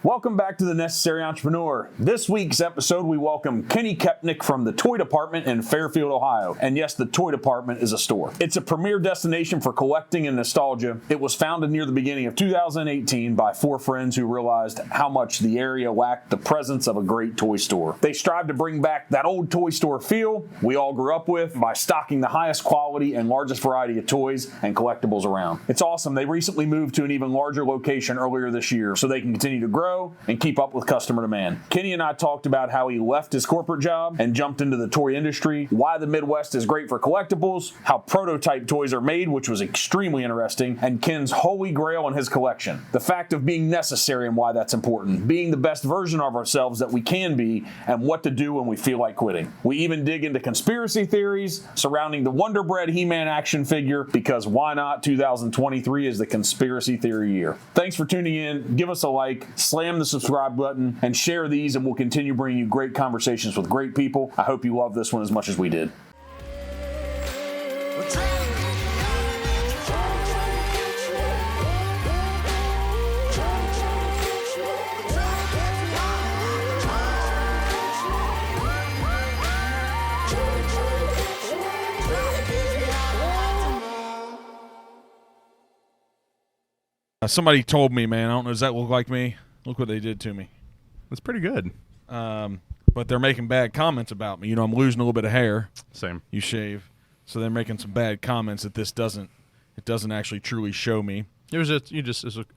Welcome back to The Necessary Entrepreneur. This week's episode, we welcome Kenny Koepnick from the Toy Department in Fairfield, Ohio. And yes, the Toy Department is a store. It's a premier destination for collecting and nostalgia. It was founded near the beginning of 2018 by four friends who realized how much the area lacked the presence of a great toy store. They strive to bring back that old toy store feel we all grew up with by stocking the highest quality and largest variety of toys and collectibles around. It's awesome. They recently moved to an even larger location earlier this year so they can continue to grow and keep up with customer demand. Kenny and I talked about how he left his corporate job and jumped into the toy industry, why the Midwest is great for collectibles, how prototype toys are made, which was extremely interesting, and Ken's holy grail in his collection. The fact of being necessary and why that's important, being the best version of ourselves that we can be, and what to do when we feel like quitting. We even dig into conspiracy theories surrounding the Wonderbread HeMan action figure, because why not? 2023 is the conspiracy theory year. Thanks for tuning in. Give us a like, slam the subscribe button, and share these, and we'll continue bringing you great conversations with great people. I hope you love this one as much as we did. Somebody told me, man, I don't know, does that look like me? Look what they did to me. That's pretty good. But they're making bad comments about me. You know, I'm losing a little bit of hair. Same. You shave. So they're making some bad comments that it doesn't actually truly show me. It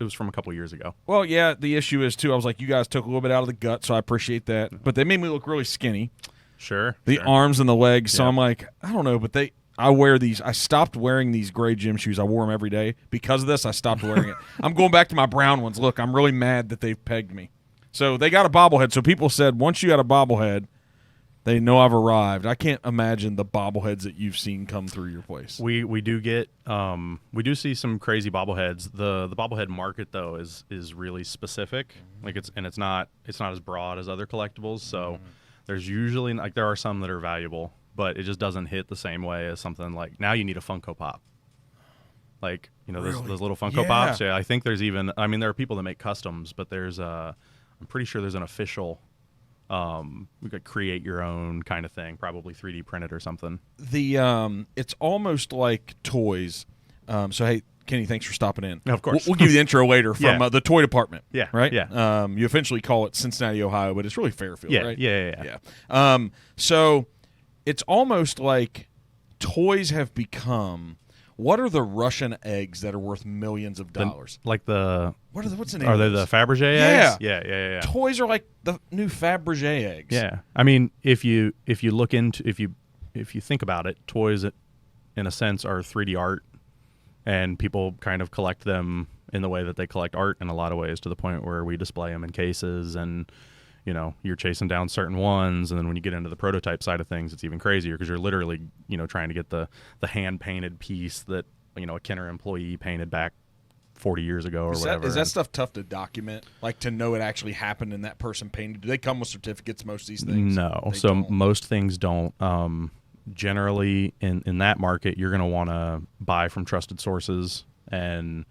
was from a couple years ago. Well, yeah, the issue is, too, I was like, you guys took a little bit out of the gut, so I appreciate that. But they made me look really skinny. Sure. The arms and the legs. So I'm like, I don't know, but I stopped wearing these gray gym shoes. I wore them every day. Because of this, I stopped wearing it. I'm going back to my brown ones. Look, I'm really mad that they've pegged me. So they got a bobblehead. So people said, once you got a bobblehead, they know I've arrived. I can't imagine the bobbleheads that you've seen come through your place. We do see some crazy bobbleheads. The bobblehead market though is really specific. Like it's not as broad as other collectibles. So there's usually there are some that are valuable, but it just doesn't hit the same way as something like now you need a Funko Pop. Like, you know, Really? those little Funko Pops. Yeah, I think there's even, I mean, there are people that make customs, but there's I'm pretty sure there's an official, we could create your own kind of thing, probably 3D printed or something. It's almost like toys. So, hey, Kenny, thanks for stopping in. Of course. We'll give you the intro later from the Toy Department. Yeah. Right? Yeah. You eventually call it Cincinnati, Ohio, but it's really Fairfield, right? Yeah. So it's almost like toys have become, what are the Russian eggs that are worth millions of dollars? What's the name? Are they the Fabergé eggs? Yeah. Toys are like the new Fabergé eggs. Yeah. I mean, if you think about it, toys in a sense are 3D art, and people kind of collect them in the way that they collect art in a lot of ways, to the point where we display them in cases, and you know, you're chasing down certain ones, and then when you get into the prototype side of things, it's even crazier because you're literally, you know, trying to get the hand painted piece that, you know, a Kenner employee painted back 40 years ago or whatever. Is that stuff tough to document? Like, to know it actually happened and that person painted? Do they come with certificates, most of these things? No. So most things don't. Generally, in that market, you're going to want to buy from trusted sources, and,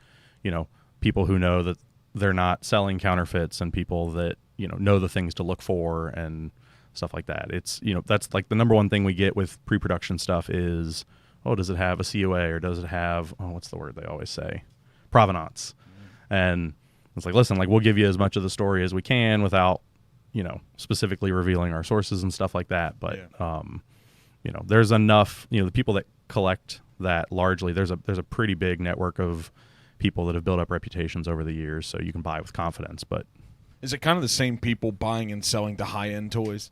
you know, people who know that they're not selling counterfeits, and people that, you know the things to look for and stuff like that. It's, you know, that's like the number one thing we get with pre-production stuff is, oh, does it have a COA, or does it have, what's the word they always say? Provenance. And it's like, listen, like, we'll give you as much of the story as we can without, you know, specifically revealing our sources and stuff like that. But, you know, there's enough, you know, the people that collect that largely, there's a pretty big network of people that have built up reputations over the years, so you can buy with confidence. But is it kind of the same people buying and selling the high-end toys?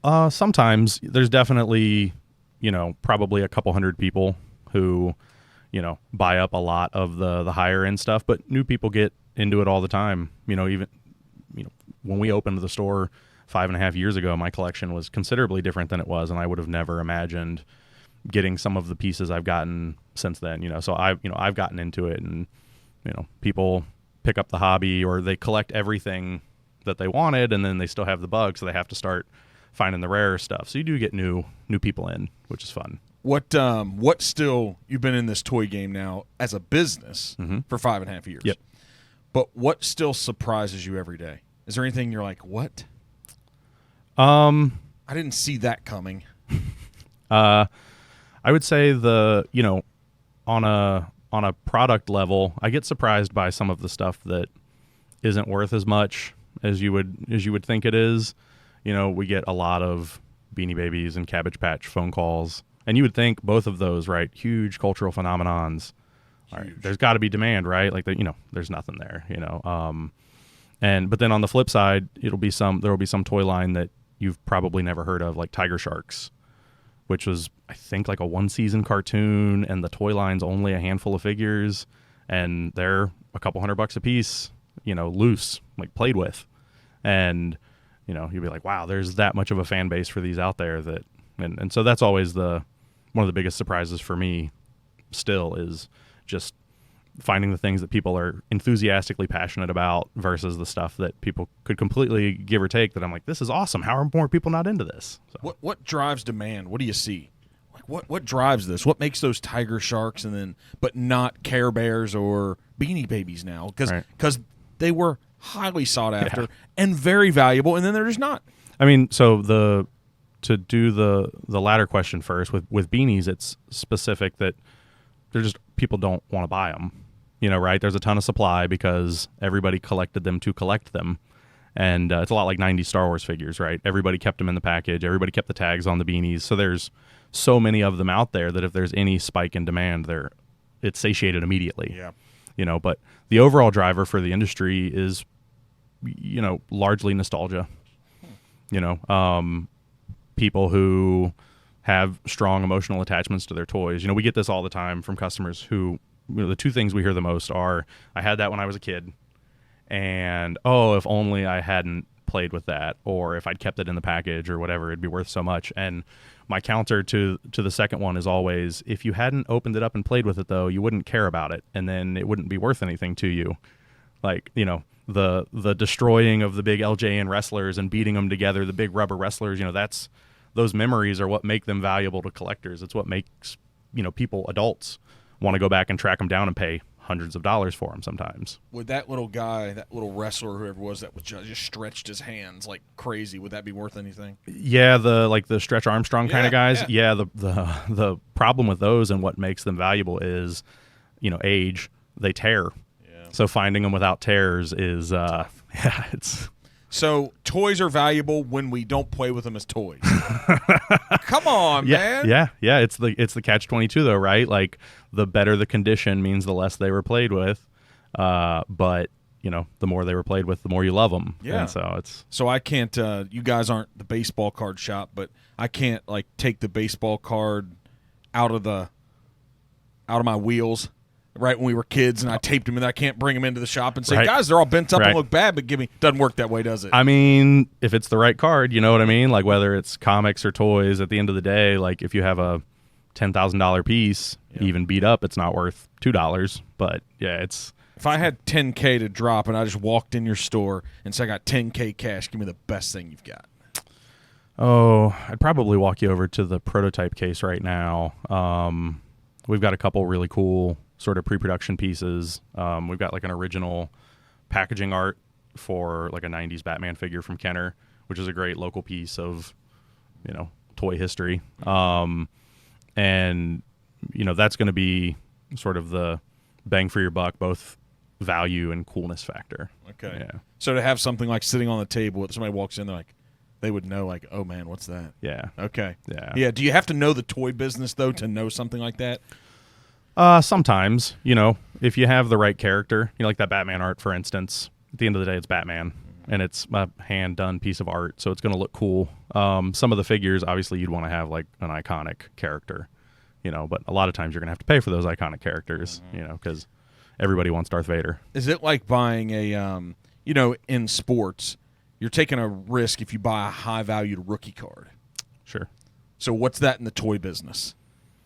Sometimes. There's definitely, you know, probably a couple hundred people who, you know, buy up a lot of the higher end stuff, but new people get into it all the time. You know, even, you know, when we opened the store 5.5 years ago, my collection was considerably different than it was, and I would have never imagined getting some of the pieces I've gotten since then. You know, so I've gotten into it, and, you know, people pick up the hobby, or they collect everything that they wanted, and then they still have the bug, so they have to start finding the rarer stuff. So you do get new people in, which is fun. What still, you've been in this toy game now as a business for 5.5 years. Yep. But what still surprises you every day? Is there anything you're like, what? I I didn't see that coming. I would say on a product level, I get surprised by some of the stuff that isn't worth as much as you would think it is. We get a lot of Beanie Babies and Cabbage Patch phone calls, and you would think both of those, right? Huge cultural phenomenons. All right, there's got to be demand, right? Like there's nothing there, but then on the flip side, there will be some toy line that you've probably never heard of, like Tiger Sharks, which was, I think, like a 1-season cartoon, and the toy line's only a handful of figures, and they're a couple $100 a piece, loose, like played with. And, you'd be like, wow, there's that much of a fan base for these out there and so that's always one of the biggest surprises for me still, is just finding the things that people are enthusiastically passionate about versus the stuff that people could completely give or take, that I'm like, this is awesome. How are more people not into this? So. What drives demand? What do you see? Like what drives this? What makes those Tiger Sharks but not Care Bears or Beanie Babies now? Because they were highly sought after and very valuable, and then they're just not. I mean, so to do the latter question first, with beanies, it's specific that they're just, people don't want to buy them. Right? There's a ton of supply because everybody collected them to collect them. And it's a lot like 90s Star Wars figures, right? Everybody kept them in the package. Everybody kept the tags on the beanies. So there's so many of them out there that if there's any spike in demand, it's satiated immediately. Yeah. But the overall driver for the industry is, largely nostalgia. People who have strong emotional attachments to their toys. We get this all the time from customers who, the two things we hear the most are, I had that when I was a kid, and if only I hadn't played with that, or if I'd kept it in the package or whatever, it'd be worth so much. And my counter to the second one is always, if you hadn't opened it up and played with it, though, you wouldn't care about it, and then it wouldn't be worth anything to you. Like, the destroying of the big LJN wrestlers and beating them together, the big rubber wrestlers, those memories are what make them valuable to collectors. It's what makes, people, adults, want to go back and track them down and pay hundreds of dollars for them sometimes. Would that little guy, that little wrestler, whoever it was that was just stretched his hands like crazy, would that be worth anything? Yeah, the Stretch Armstrong kind of guys. Yeah. The problem with those and what makes them valuable is, age. They tear. Yeah. So finding them without tears is it's. So toys are valuable when we don't play with them as toys. Come on, man. Yeah. It's the catch-22 though, right? Like, the better the condition means the less they were played with. But the more they were played with, the more you love them. Yeah. And so I can't. You guys aren't the baseball card shop, but I can't take the baseball card out of my wheels. Right when we were kids, and I taped them, and I can't bring them into the shop and say, right. guys, they're all bent up and look bad, but doesn't work that way, does it? I mean, if it's the right card, you know what I mean? Like, whether it's comics or toys, at the end of the day, like, if you have a $10,000 piece, even beat up, it's not worth $2. But, yeah, it's... If I had $10K to drop and I just walked in your store and said, I got $10K cash, give me the best thing you've got. Oh, I'd probably walk you over to the prototype case right now. We've got a couple really cool sort of pre-production pieces. We've got like an original packaging art for like a 90s Batman figure from Kenner, which is a great local piece of, toy history. And, that's going to be sort of the bang for your buck, both value and coolness factor. Okay. Yeah. So to have something like sitting on the table, if somebody walks in, they would know, like, oh man, what's that? Yeah. Okay. Yeah. Yeah. Do you have to know the toy business though to know something like that? Sometimes, if you have the right character, like that Batman art, for instance, at the end of the day, it's Batman, and it's a hand-done piece of art, so it's going to look cool. Some of the figures, obviously, you'd want to have like an iconic character, but a lot of times you're going to have to pay for those iconic characters, because everybody wants Darth Vader. Is it like buying a, in sports, you're taking a risk if you buy a high-valued rookie card? Sure. So what's that in the toy business?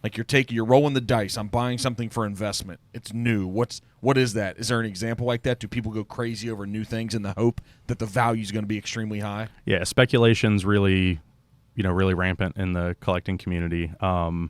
Like, you're rolling the dice. I'm buying something for investment. It's new. What is that? Is there an example like that? Do people go crazy over new things in the hope that the value is going to be extremely high? Yeah, speculation's really rampant in the collecting community. On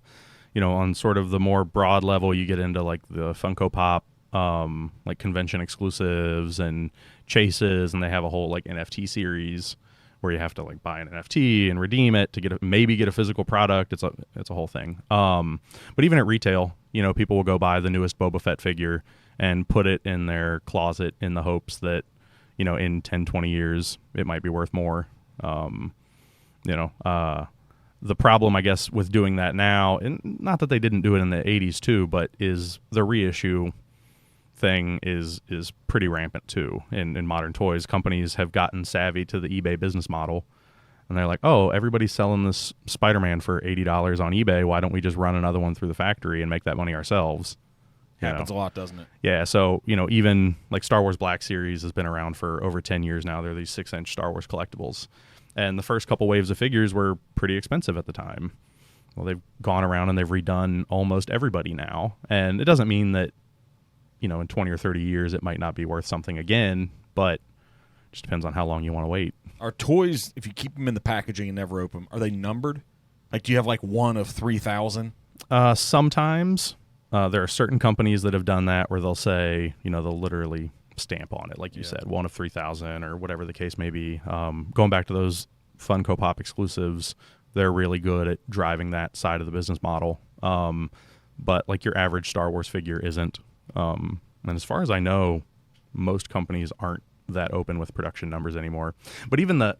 sort of the more broad level, you get into like the Funko Pop like convention exclusives and chases, and they have a whole like NFT series where you have to like buy an NFT and redeem it to maybe get a physical product. It's a whole thing. But even at retail, people will go buy the newest Boba Fett figure and put it in their closet in the hopes that, in 10, 20 years, it might be worth more. The problem, I guess, with doing that now, and not that they didn't do it in the 80s too, but is the reissue thing is pretty rampant too in modern toys. Companies have gotten savvy to the eBay business model, and they're like, oh, everybody's selling this Spider-Man for $80 on eBay. Why don't we just run another one through the factory and make that money ourselves? Happens a lot, doesn't it? Yeah, so, even like Star Wars Black Series has been around for over 10 years now. They're these 6-inch Star Wars collectibles. And the first couple waves of figures were pretty expensive at the time. Well, they've gone around and they've redone almost everybody now. And it doesn't mean that, in 20 or 30 years it might not be worth something again, but it just depends on how long you want to wait. Are toys, if you keep them in the packaging and never open them, are they numbered? Like, do you have like one of 3,000? Sometimes. There are certain companies that have done that where they'll say, they'll literally stamp on it, like you said, one of 3,000 or whatever the case may be. Going back to those Funko Pop exclusives, they're really good at driving that side of the business model. But like your average Star Wars figure isn't. And as far as I know, most companies aren't that open with production numbers anymore. But even the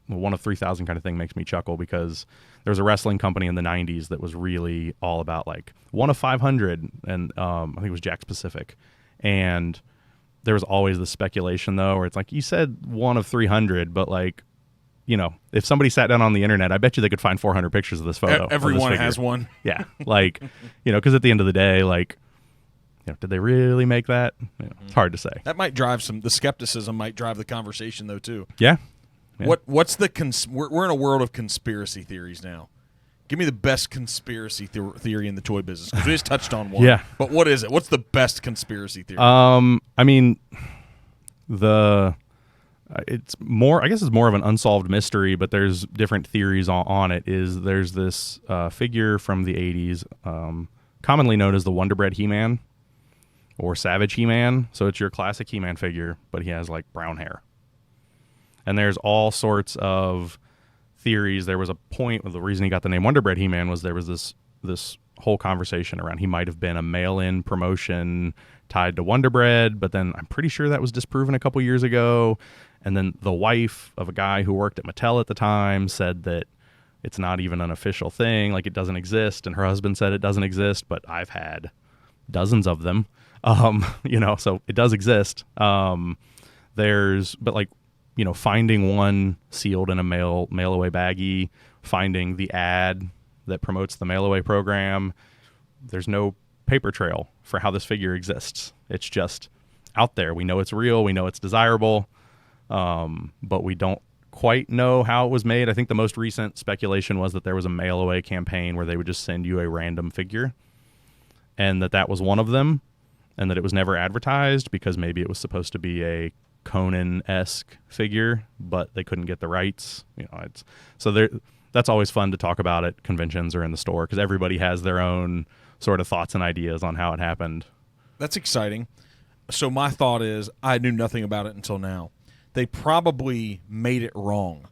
one of 3,000 kind of thing makes me chuckle, because there was a wrestling company in the 90s that was really all about like one of 500, and I think it was Jack Pacific. And there was always the speculation though, where it's like, you said one of 300, but like, if somebody sat down on the internet, I bet you they could find 400 pictures of this photo. Everyone has one. Yeah. Like, because at the end of the day, like, did they really make that? It's hard to say. That might drive the skepticism might drive the conversation though too. Yeah. What's we're in a world of conspiracy theories now. Give me the best conspiracy theory in the toy business, because we just touched on one. Yeah. But what is it? What's the best conspiracy theory? I mean, it's more of an unsolved mystery, but there's different theories on it. There's this figure from the 80s, commonly known as the Wonderbread HeMan or Savage HeMan. So it's your classic HeMan figure, but he has like brown hair. And there's all sorts of theories. There was a point where the reason he got the name Wonderbread HeMan was there was this whole conversation around he might have been a mail-in promotion tied to Wonderbread, but then I'm pretty sure that was disproven a couple years ago. And then the wife of a guy who worked at Mattel at the time said that it's not even an official thing, like it doesn't exist. And her husband said it doesn't exist, but I've had dozens of them. So it does exist. Finding one sealed in a mail away baggie, finding the ad that promotes the mail away program. There's no paper trail for how this figure exists. It's just out there. We know it's real. We know it's desirable. But we don't quite know how it was made. I think the most recent speculation was that there was a mail away campaign where they would just send you a random figure, and that was one of them, and that it was never advertised because maybe it was supposed to be a Conan-esque figure, but they couldn't get the rights. That's always fun to talk about at conventions or in the store, because everybody has their own sort of thoughts and ideas on how it happened. That's exciting. So my thought is, I knew nothing about it until now. They probably made it wrong.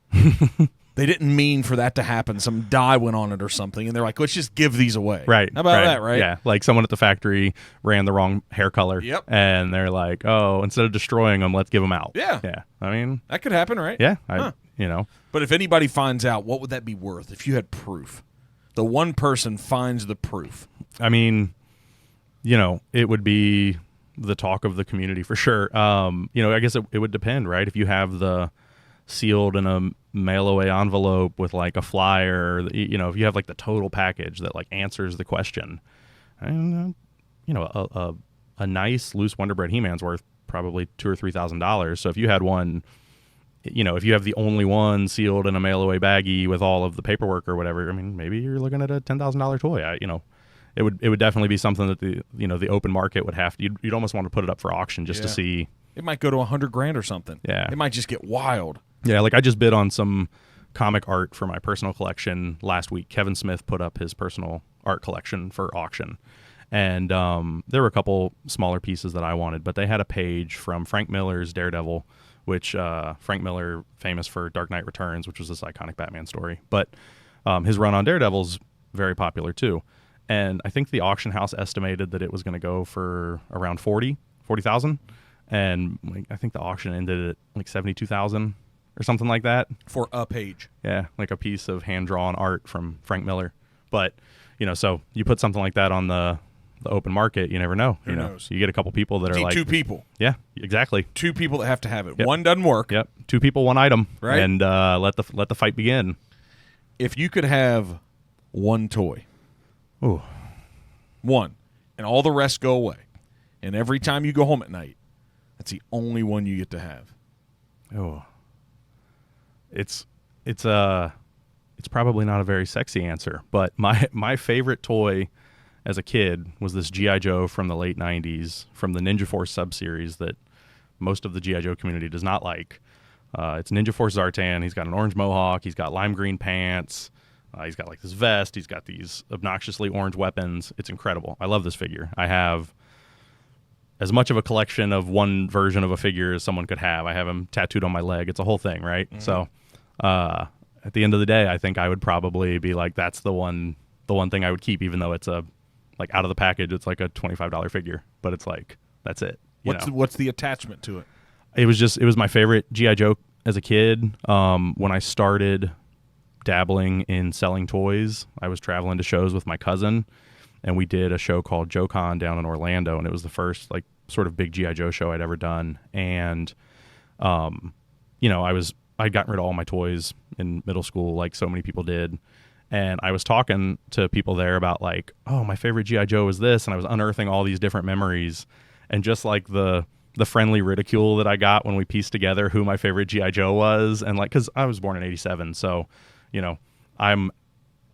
They didn't mean for that to happen. Some dye went on it or something, and they're like, let's just give these away. Right. How about that, right? Yeah, like someone at the factory ran the wrong hair color. Yep. And they're like, oh, instead of destroying them, let's give them out. Yeah. Yeah. I mean, that could happen, right? Yeah. But if anybody finds out, what would that be worth if you had proof? The one person finds the proof. I mean, it would be the talk of the community for sure. I guess it would depend, right? If you have the sealed in a mail away envelope with like a flyer, if you have like the total package that like answers the question, and a nice loose Wonderbread HeMan's worth probably $2,000 or $3,000. So if you had one, if you have the only one sealed in a mail away baggie with all of the paperwork or whatever, I mean, maybe you're looking at a $10,000 toy. It would definitely be something that the open market would have to. You'd almost want to put it up for auction just to see. It might go to $100,000 or something. Yeah, it might just get wild. Yeah, like I just bid on some comic art for my personal collection last week. Kevin Smith put up his personal art collection for auction, And there were a couple smaller pieces that I wanted, but they had a page from Frank Miller's Daredevil, which Frank Miller, famous for Dark Knight Returns, which was this iconic Batman story. But his run on Daredevil's very popular too. And I think the auction house estimated that it was going to go for around 40,000. And like, I think the auction ended at like 72,000 or something like that. For a page. Yeah, like a piece of hand-drawn art from Frank Miller. But, so you put something like that on the open market, you never know. Who knows? You get a couple people that are like... Two people. Yeah, exactly. Two people that have to have it. Yep. One doesn't work. Yep. Two people, one item. Right. And let the fight begin. If you could have one toy... Ooh. One. And all the rest go away. And every time you go home at night, that's the only one you get to have. Oh. It's probably not a very sexy answer, but my favorite toy as a kid was this G.I. Joe from the late 90s from the Ninja Force sub-series that most of the G.I. Joe community does not like. It's Ninja Force Zartan. He's got an orange mohawk. He's got lime green pants. He's got like this vest. He's got these obnoxiously orange weapons. It's incredible. I love this figure. I have as much of a collection of one version of a figure as someone could have. I have him tattooed on my leg. It's a whole thing, right? Mm-hmm. So at the end of the day, I think I would probably be like, that's the one thing I would keep, even though it's like out of the package, it's like a $25 figure, but it's like, that's it. What's the attachment to it? It was my favorite G.I. Joe as a kid. When I started dabbling in selling toys, I was traveling to shows with my cousin, and we did a show called JoeCon down in Orlando, and it was the first like sort of big G.I. Joe show I'd ever done. And I'd gotten rid of all my toys in middle school, like so many people did. And I was talking to people there about like, oh, my favorite G.I. Joe was this, and I was unearthing all these different memories, and just like the friendly ridicule that I got when we pieced together who my favorite G.I. Joe was, and like, because I was born in '87, so I'm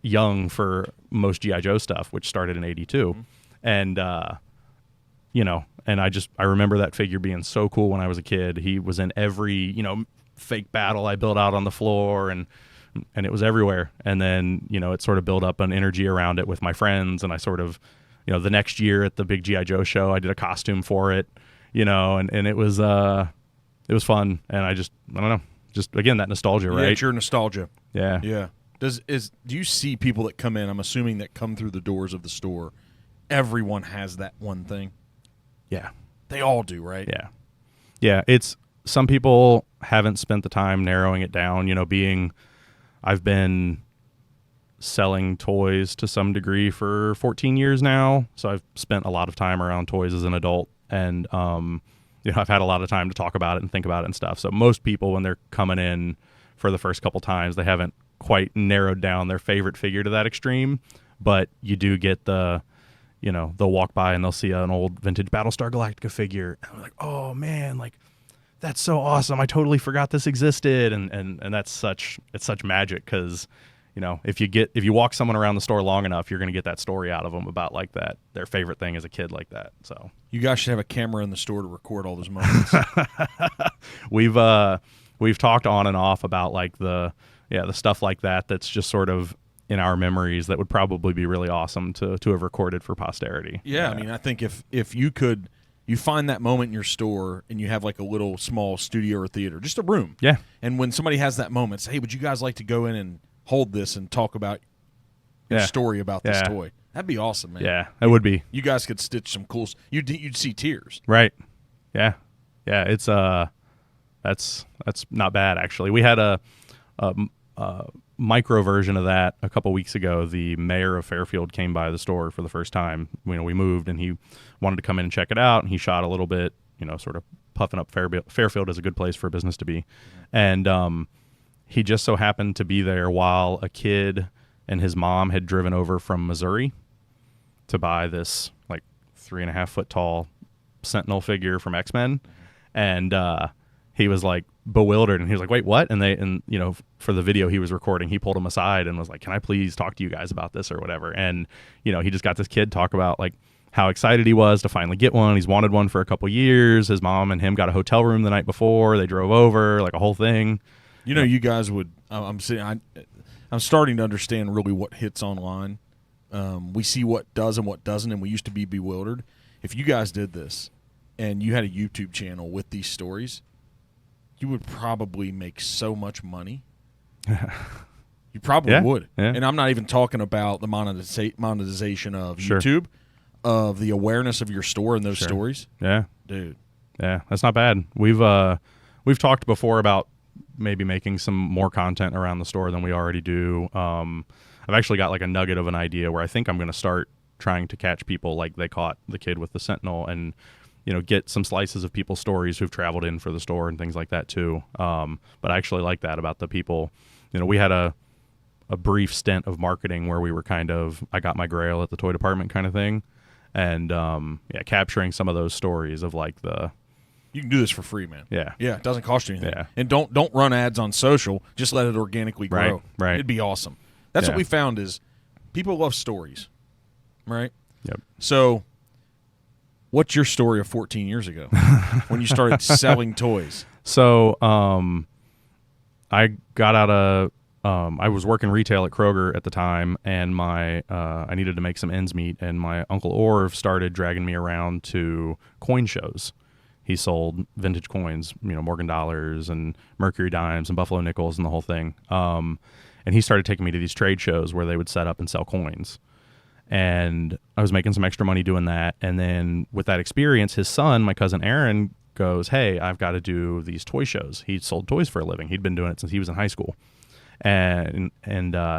young for most G.I. Joe stuff, which started in '82, and and I remember that figure being so cool when I was a kid. He was in every fake battle I built out on the floor, and it was everywhere. And then it sort of built up an energy around it with my friends, and I sort of the next year at the big G.I. Joe show, I did a costume for it, and it was fun, and I don't know, just again that nostalgia, right? Yeah, it's your nostalgia. Yeah. Yeah. Do you see people that come in, I'm assuming that come through the doors of the store, everyone has that one thing? Yeah. They all do, right? Yeah. Yeah, it's some people haven't spent the time narrowing it down, I've been selling toys to some degree for 14 years now, so I've spent a lot of time around toys as an adult, and I've had a lot of time to talk about it and think about it and stuff. So most people, when they're coming in for the first couple times, they haven't quite narrowed down their favorite figure to that extreme, but you do get they'll walk by and they'll see an old vintage Battlestar Galactica figure, and I'm like, oh man, like that's so awesome, I totally forgot this existed, and it's such magic, because if you walk someone around the store long enough, you're going to get that story out of them about like that, their favorite thing as a kid like that. So you guys should have a camera in the store to record all those moments. We've talked on and off about like the stuff like that that's just sort of in our memories that would probably be really awesome to have recorded for posterity. Yeah, I mean, I think if you find that moment in your store and you have like a little small studio or theater, just a room. Yeah. And when somebody has that moment, say, hey, would you guys like to go in and hold this and talk about your story about this toy? That'd be awesome, man. Yeah, it would be. You guys could stitch some cool. You'd see tears. Right. Yeah. Yeah. It's that's not bad actually. We had a micro version of that a couple weeks ago. The mayor of Fairfield came by the store for the first time. We moved, and he wanted to come in and check it out, and he shot a little bit, sort of puffing up Fairfield is a good place for a business to be. And he just so happened to be there while a kid and his mom had driven over from Missouri to buy this like 3.5 foot tall Sentinel figure from X-Men. And he was like bewildered, and he was like, wait, what? And for the video he was recording, he pulled him aside and was like, can I please talk to you guys about this or whatever? And he just got this kid talk about like how excited he was to finally get one. He's wanted one for a couple years. His mom and him got a hotel room the night before. They drove over, like a whole thing. You guys would. I'm starting to understand really what hits online. We see what does and what doesn't, and we used to be bewildered. If you guys did this and you had a YouTube channel with these stories, you would probably make so much money. You probably would. Yeah. And I'm not even talking about the monetization of Sure. YouTube, of the awareness of your store and those Sure. stories. Yeah. Dude. Yeah, that's not bad. We've talked before about maybe making some more content around the store than we already do. I've actually got like a nugget of an idea where I think I'm going to start trying to catch people like they caught the kid with the Sentinel, and get some slices of people's stories who've traveled in for the store and things like that too. But I actually like that about the people. We had a brief stint of marketing where we were I got my grail at the toy department kind of thing, and capturing some of those stories of like You can do this for free, man. Yeah. Yeah, it doesn't cost you anything. Yeah. And don't run ads on social. Just let it organically grow. Right. It'd be awesome. That's Yeah. what we found is people love stories, right? Yep. So what's your story of 14 years ago when you started selling toys? So I got out of I was working retail at Kroger at the time, and I needed to make some ends meet, and my Uncle Orv started dragging me around to coin shows. He sold vintage coins, Morgan dollars and Mercury dimes and Buffalo nickels and the whole thing. And he started taking me to these trade shows where they would set up and sell coins. And I was making some extra money doing that. And then with that experience, his son, my cousin Aaron, goes, "Hey, I've got to do these toy shows." He sold toys for a living. He'd been doing it since he was in high school. And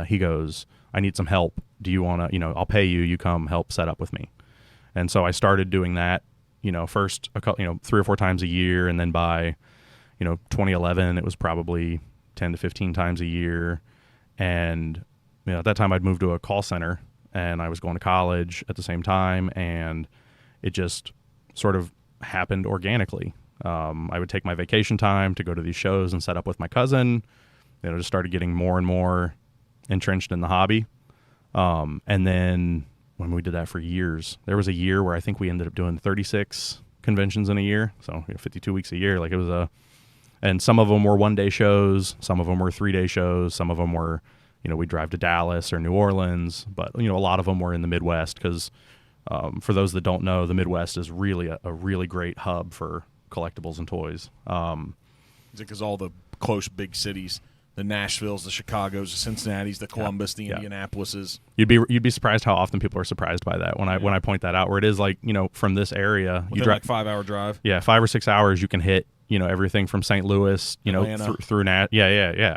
he goes, "I need some help. Do you want to, I'll pay you. You come help set up with me." And so I started doing that, first, 3 or 4 times a year. And then by, 2011, it was probably 10 to 15 times a year. And, at that time I'd moved to a call center, and I was going to college at the same time. And it just sort of happened organically. I would take my vacation time to go to these shows and set up with my cousin. Just started getting more and more entrenched in the hobby. And then when we did that for years, there was a year where I think we ended up doing 36 conventions in a year. So 52 weeks a year. Like it was and some of them were 1-day shows. Some of them were 3-day shows. Some of them were, we'd drive to Dallas or New Orleans, but a lot of them were in the Midwest because, for those that don't know, the Midwest is really a really great hub for collectibles and toys. Is it because all the close big cities, the Nashvilles, the Chicagos, the Cincinnatis, the Columbus, the Indianapolises? You'd be surprised how often people are surprised by that when I point that out. Where it is like from this area, you drive like 5-hour drive. Yeah, 5 or 6 hours you can hit. Everything from St. Louis, through I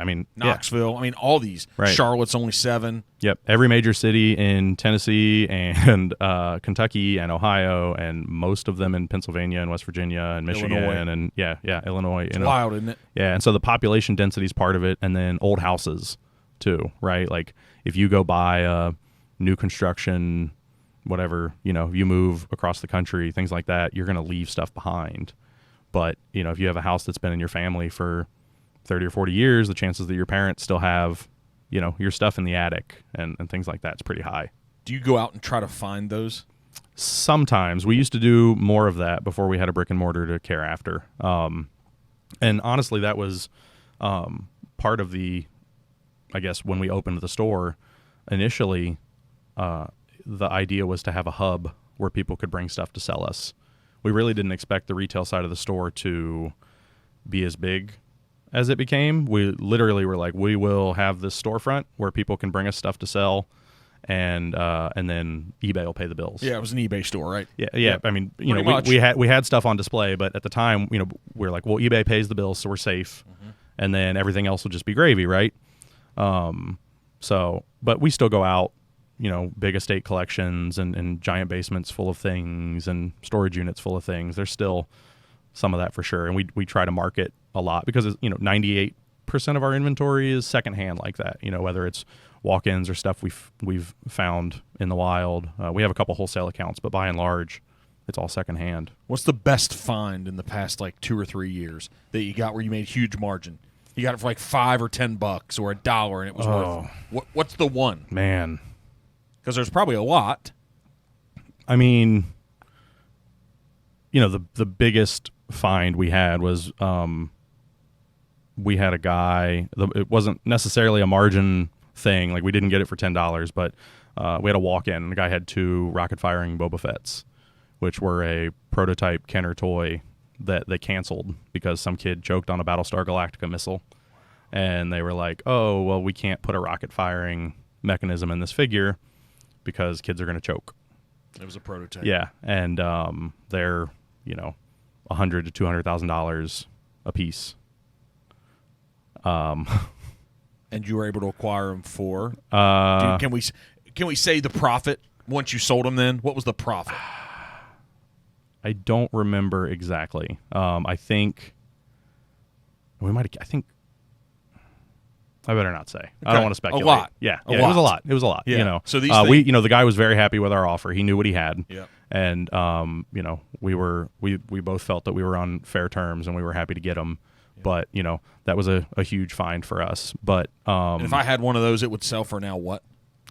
mean, Knoxville. Yeah. I mean, all these. Right. Charlotte's only 7. Yep. Every major city in Tennessee and Kentucky and Ohio, and most of them in Pennsylvania and West Virginia and Michigan, Illinois. and Illinois. It's wild, isn't it? Yeah, and so the population density is part of it, and then old houses too, right? Like if you go buy a new construction, whatever, you move across the country, things like that, you're going to leave stuff behind. But, if you have a house that's been in your family for 30 or 40 years, the chances that your parents still have, your stuff in the attic and things like that is pretty high. Do you go out and try to find those? Sometimes. We used to do more of that before we had a brick and mortar to care after. And honestly, that was part of the, I guess, when we opened the store, initially, the idea was to have a hub where people could bring stuff to sell us. We really didn't expect the retail side of the store to be as big as it became. We literally were like, we will have this storefront where people can bring us stuff to sell, and then eBay will pay the bills. Yeah, it was an eBay store, right? Yeah. I mean, we had stuff on display, but at the time, we were like, well, eBay pays the bills, so we're safe, and then everything else will just be gravy, right? But we still go out. Big estate collections and giant basements full of things and storage units full of things. There's still some of that for sure. And we try to market a lot because, 98% of our inventory is secondhand like that, whether it's walk-ins or stuff we've found in the wild. We have a couple wholesale accounts, but by and large, it's all secondhand. What's the best find in the past, 2 or 3 years that you got where you made huge margin? You got it for $5 or $10 or $1 and it was worth. What's the one? Man. Because there's probably a lot. I mean, the biggest find we had was we had a guy. It wasn't necessarily a margin thing. Like we didn't get it for $10, but we had a walk-in, and the guy had 2 rocket-firing Boba Fett's, which were a prototype Kenner toy that they canceled because some kid choked on a Battlestar Galactica missile. And they were like, oh, well, we can't put a rocket-firing mechanism in this figure because kids are going to choke. It was a prototype. Yeah, and they're, $100,000 to $200,000 a piece. And you were able to acquire them for? Can we say the profit once you sold them? Then what was the profit? I don't remember exactly. I think we might. I better not say. I don't want to speculate. A lot. Yeah, A it lot. was a lot. It was a lot. Yeah. So these the guy was very happy with our offer. He knew what he had. Yeah. And we both felt that we were on fair terms and we were happy to get them. Yeah. But that was a huge find for us. But and if I had one of those, it would sell for now what?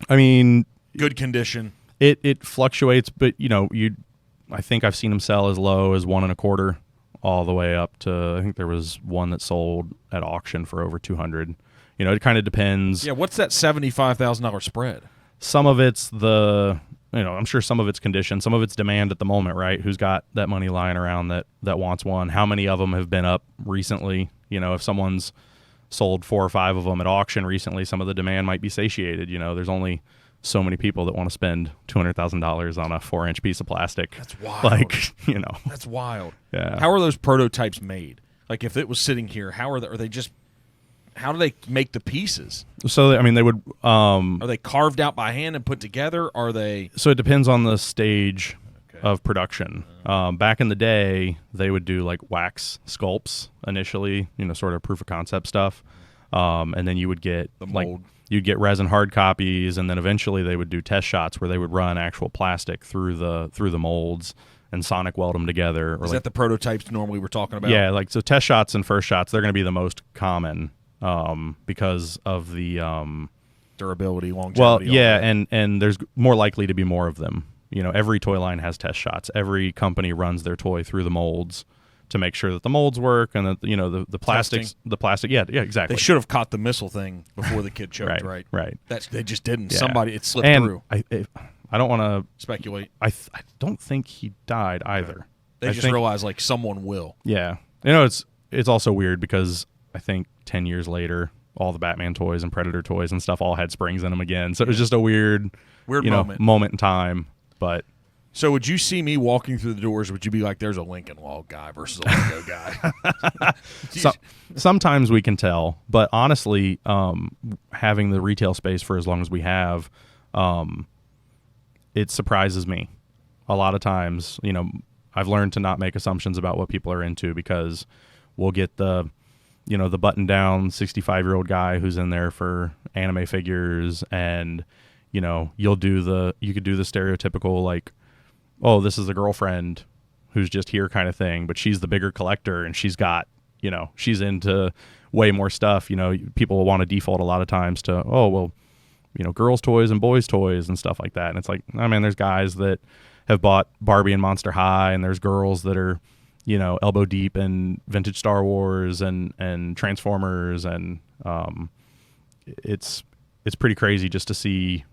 I mean, good condition. It fluctuates, but I think I've seen them sell as low as 1 1/4 all the way up to, I think there was one that sold at auction for over 200. It kind of depends. Yeah, what's that $75,000 spread? Some of it's I'm sure some of it's condition, some of it's demand at the moment, right? Who's got that money lying around that wants one? How many of them have been up recently? If someone's sold 4 or 5 of them at auction recently, some of the demand might be satiated. There's only so many people that want to spend $200,000 on a 4-inch piece of plastic. That's wild. That's wild. Yeah. How are those prototypes made? Like if it was sitting here, how do they make the pieces? So they would. Are they carved out by hand and put together? Are they? So it depends on the stage of production. Back in the day, they would do like wax sculpts initially, sort of proof of concept stuff, and then you would get the mold. You'd get resin hard copies, and then eventually they would do test shots where they would run actual plastic through the molds and sonic weld them together. Is that the prototypes normally we're talking about? Yeah, so test shots and first shots, they're going to be the most common because of the durability, longevity. Well, yeah, and there's more likely to be more of them. Every toy line has test shots. Every company runs their toy through the molds to make sure that the molds work and that the plastics, Testing. the plastic. Yeah, exactly. They should have caught the missile thing before the kid choked, right? Right. They just didn't. Yeah. It slipped and through. I don't want to speculate. I don't think he died either. They just realized like someone will. Yeah, it's also weird because I think 10 years later, all the Batman toys and Predator toys and stuff all had springs in them again. So it was just a weird moment in time. But so would you see me walking through the doors? Would you be like, "There's a Lincoln Log guy versus a Lego guy"? Sometimes we can tell, but honestly, having the retail space for as long as we have, it surprises me. A lot of times, I've learned to not make assumptions about what people are into because we'll get the button-down 65-year-old guy who's in there for anime figures, and you could do the stereotypical like, oh, this is the girlfriend who's just here kind of thing, but she's the bigger collector and she's got, she's into way more stuff. People will want to default a lot of times to, oh, well, girls' toys and boys' toys and stuff like that. And it's like, there's guys that have bought Barbie and Monster High, and there's girls that are, elbow deep in vintage Star Wars and Transformers, and it's pretty crazy just to see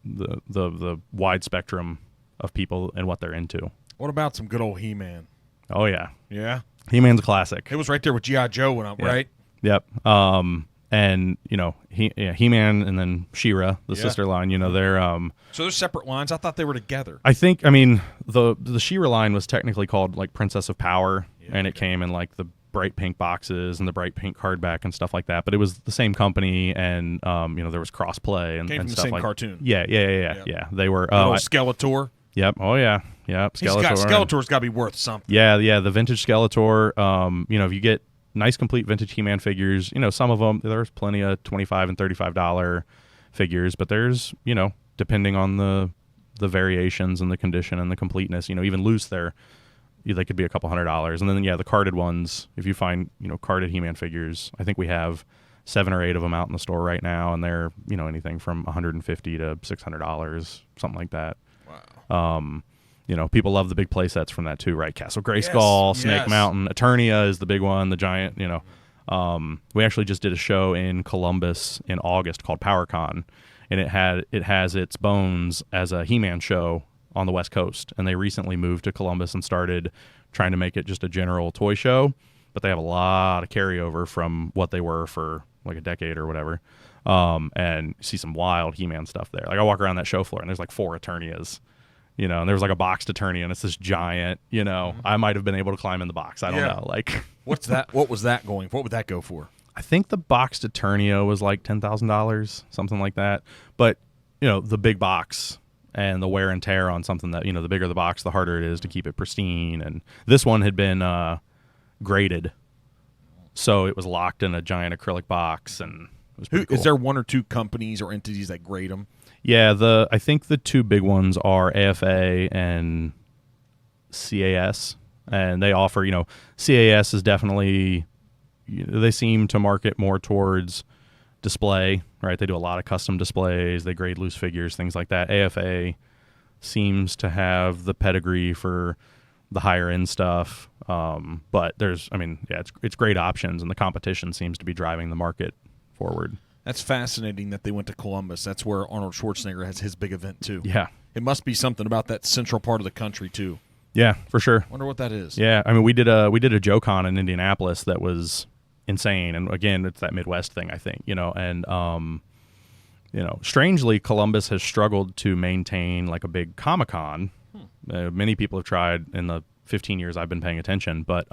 the wide spectrum of people and what they're into. What about some good old He-Man? Oh yeah, yeah. He-Man's a classic. It was right there with G.I. Joe went up, right? Yep. And He-Man and then She-Ra, the sister line. They're so they're separate lines. I thought they were together. I think. The She-Ra line was technically called like Princess of Power, and it came in like the bright pink boxes and the bright pink cardback and stuff like that. But it was the same company, and there was cross-play and came from and the stuff same like cartoon. Yeah. They were. Skeletor. Yep. Oh yeah. Yep. Skeletor. Skeletor's got to be worth something. Yeah. The vintage Skeletor. If you get nice complete vintage He-Man figures, some of them, there's plenty of $25 and $35 figures, but there's, depending on the variations and the condition and the completeness, even loose they could be a couple $100s. And then the carded ones, if you find carded He-Man figures, I think we have 7 or 8 of them out in the store right now, and they're anything from $150 to $600, something like that. Wow. People love the big play sets from that too, right? Castle Grayskull, Snake Mountain, Eternia is the big one, the giant. We actually just did a show in Columbus in August called PowerCon, and it has its bones as a He-Man show on the West Coast, and they recently moved to Columbus and started trying to make it just a general toy show, but they have a lot of carryover from what they were for like a decade or whatever. And see some wild He-Man stuff there. Like I walk around that show floor and there's like 4 Eternias, and there was like a boxed Eternia, and it's this giant, I might have been able to climb in the box. I don't know. Like What's that? What was that going for? What would that go for? I think the boxed Eternia was like $10,000, something like that. But, the big box and the wear and tear on something that, the bigger the box, the harder it is to keep it pristine. And this one had been graded. So it was locked in a giant acrylic box, and it was pretty cool. Is there 1 or 2 companies or entities that grade them? Yeah, I think the 2 big ones are AFA and CAS. And they offer, CAS is definitely, they seem to market more towards display, right? They do a lot of custom displays. They grade loose figures, things like that. AFA seems to have the pedigree for the higher end stuff. But it's great options, and the competition seems to be driving the market forward. That's fascinating that they went to Columbus. That's where Arnold Schwarzenegger has his big event too. Yeah. It must be something about that central part of the country too. Yeah, for sure. Wonder what that is. Yeah, we did a JoeCon in Indianapolis that was insane, and again, it's that Midwest thing, I think, and strangely, Columbus has struggled to maintain like a big Comic-Con. Many people have tried in the 15 years I've been paying attention, but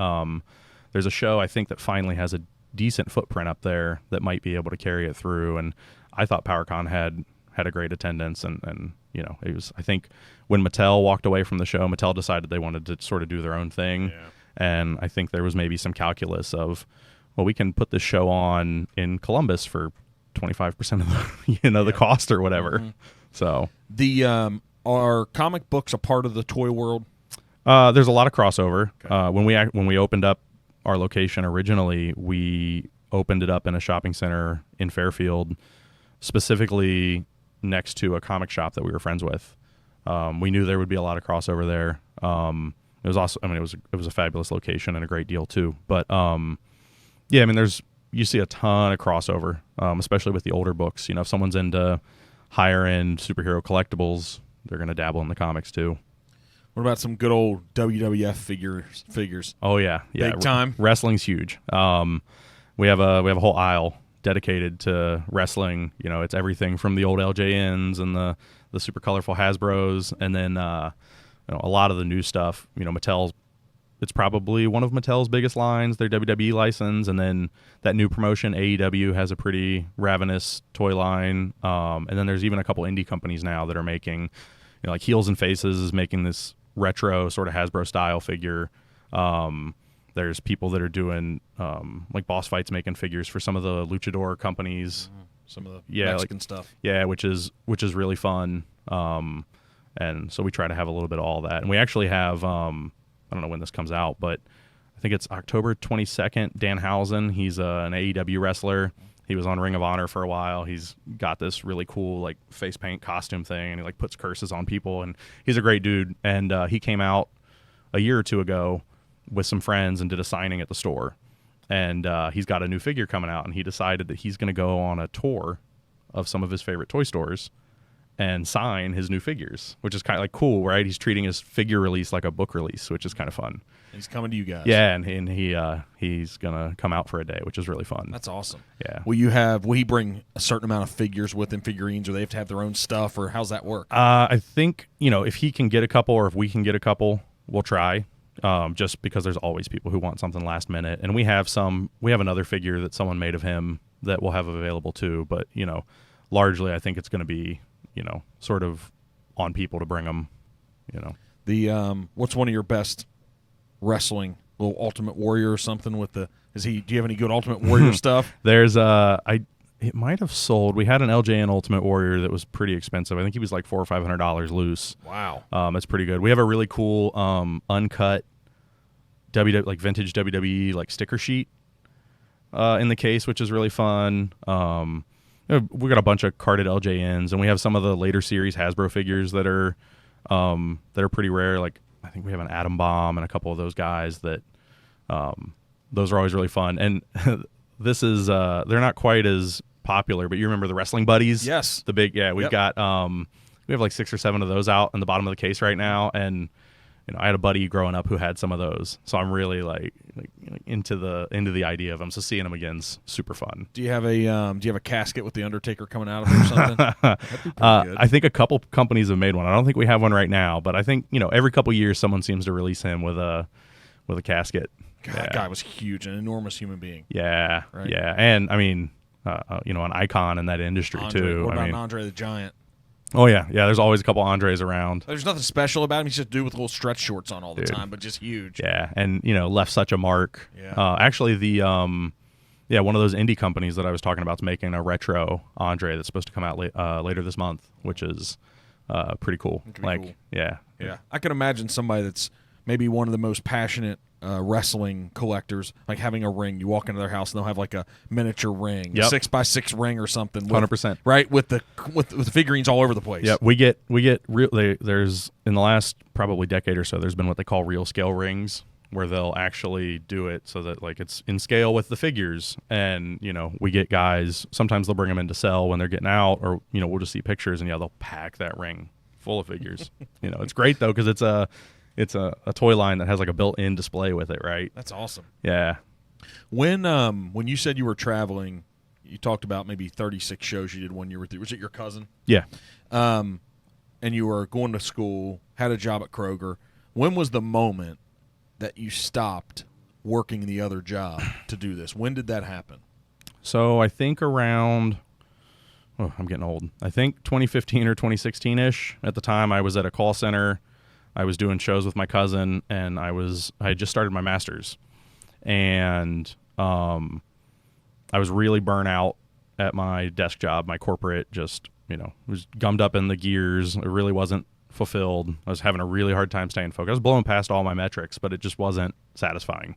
there's a show I think that finally has a decent footprint up there that might be able to carry it through. And I thought PowerCon had a great attendance, and it was, I think when Mattel walked away from the show, Mattel decided they wanted to sort of do their own thing. Yeah. And I think there was maybe some calculus of, well, we can put this show on in Columbus for 25% of the the cost or whatever. Mm-hmm. So are comic books a part of the toy world? There's a lot of crossover. Okay. When we opened up our location originally, we opened it up in a shopping center in Fairfield, specifically next to a comic shop that we were friends with. We knew there would be a lot of crossover there. It was also, it was a fabulous location and a great deal too. But you see a ton of crossover, especially with the older books. If someone's into higher end superhero collectibles, they're going to dabble in the comics too. What about some good old WWF figures? Oh yeah. Big time. Wrestling's huge. We have a whole aisle dedicated to wrestling. It's everything from the old LJNs and the super colorful Hasbros, and then a lot of the new stuff. It's probably one of Mattel's biggest lines, their WWE license, and then that new promotion, AEW, has a pretty ravenous toy line. And then there's even a couple indie companies now that are making, like Heels and Faces is making this retro sort of Hasbro style figure. There's people that are doing like Boss Fight's making figures for some of the luchador companies. Some of the Mexican stuff. Yeah, which is really fun. And so we try to have a little bit of all that. And we actually have, I don't know when this comes out, but I think it's October 22nd. Dan Housen, he's an AEW wrestler. He was on Ring of Honor for a while. He's got this really cool like face paint costume thing, and he like puts curses on people, and he's a great dude. And he came out a year or two ago with some friends and did a signing at the store. And he's got a new figure coming out, and he decided that he's going to go on a tour of some of his favorite toy stores and sign his new figures, which is kind of like cool, right? He's treating his figure release like a book release, which is kind of fun. He's coming to you guys. Yeah, and he's gonna come out for a day, which is really fun. That's awesome. Yeah. Will he bring a certain amount of figures with him, figurines, or they have to have their own stuff, or how's that work? I think if he can get a couple, or if we can get a couple, we'll try. Just because there's always people who want something last minute, and we have another figure that someone made of him that we'll have available too. But largely I think it's going to be sort of on people to bring them. What's one of your best wrestling, little Ultimate Warrior or something with the? Do you have any good Ultimate Warrior stuff? There's it might have sold. We had an LJN Ultimate Warrior that was pretty expensive. I think he was like $400 or $500 loose. Wow, that's pretty good. We have a really cool uncut like vintage WWE like sticker sheet in the case, which is really fun. We got a bunch of carded LJNs, and we have some of the later series Hasbro figures that are pretty rare. Like I think we have an Atom Bomb and a couple of those guys that those are always really fun. And this is they're not quite as popular, but you remember the wrestling buddies? Yes. The big, we've Yep. got, we have like 6 or 7 of those out in the bottom of the case right now. And, I had a buddy growing up who had some of those. So I'm really like into the idea of them. So seeing them again's super fun. Do you have a casket with the Undertaker coming out of it or something? That'd be pretty good. I think a couple companies have made one. I don't think we have one right now, but I think, every couple years someone seems to release him with a casket. God, that guy was huge, an enormous human being. Yeah. Right. Yeah. And I mean, an icon in that industry too. What about I mean, Andre the Giant? oh yeah. Yeah. There's always a couple Andres around. There's nothing special about him. He's just a dude with little stretch shorts on all the Dude. time, but just huge. Yeah. And, left such a mark. Yeah. Actually the, one of those indie companies that I was talking about is making a retro Andre that's supposed to come out later this month, which is, pretty cool. It could be Like, cool. yeah. Yeah. I can imagine somebody that's maybe one of the most passionate wrestling collectors, like having a ring. You walk into their house and they'll have like a miniature ring, Yep. a 6x6 ring or something. 100%. Right, with the figurines all over the place. Yeah, we get real. There's in the last probably decade or so, there's been what they call real scale rings, where they'll actually do it so that like it's in scale with the figures, and we get guys. Sometimes they'll bring them in to sell when they're getting out, or we'll just see pictures and they'll pack that ring full of figures. It's great though because it's a toy line that has like a built-in display with it, right? That's awesome. Yeah. When you said you were traveling, you talked about maybe 36 shows you did when you were through. Was it your cousin? Yeah. And you were going to school, had a job at Kroger. When was the moment that you stopped working the other job to do this? When did that happen? So I think around, I'm getting old. I think 2015 or 2016-ish. At the time, I was at a call center. I was doing shows with my cousin, and I had just started my master's, and I was really burnt out at my desk job. My corporate just was gummed up in the gears. It really wasn't fulfilled. I was having a really hard time staying focused. I was blowing past all my metrics, but it just wasn't satisfying.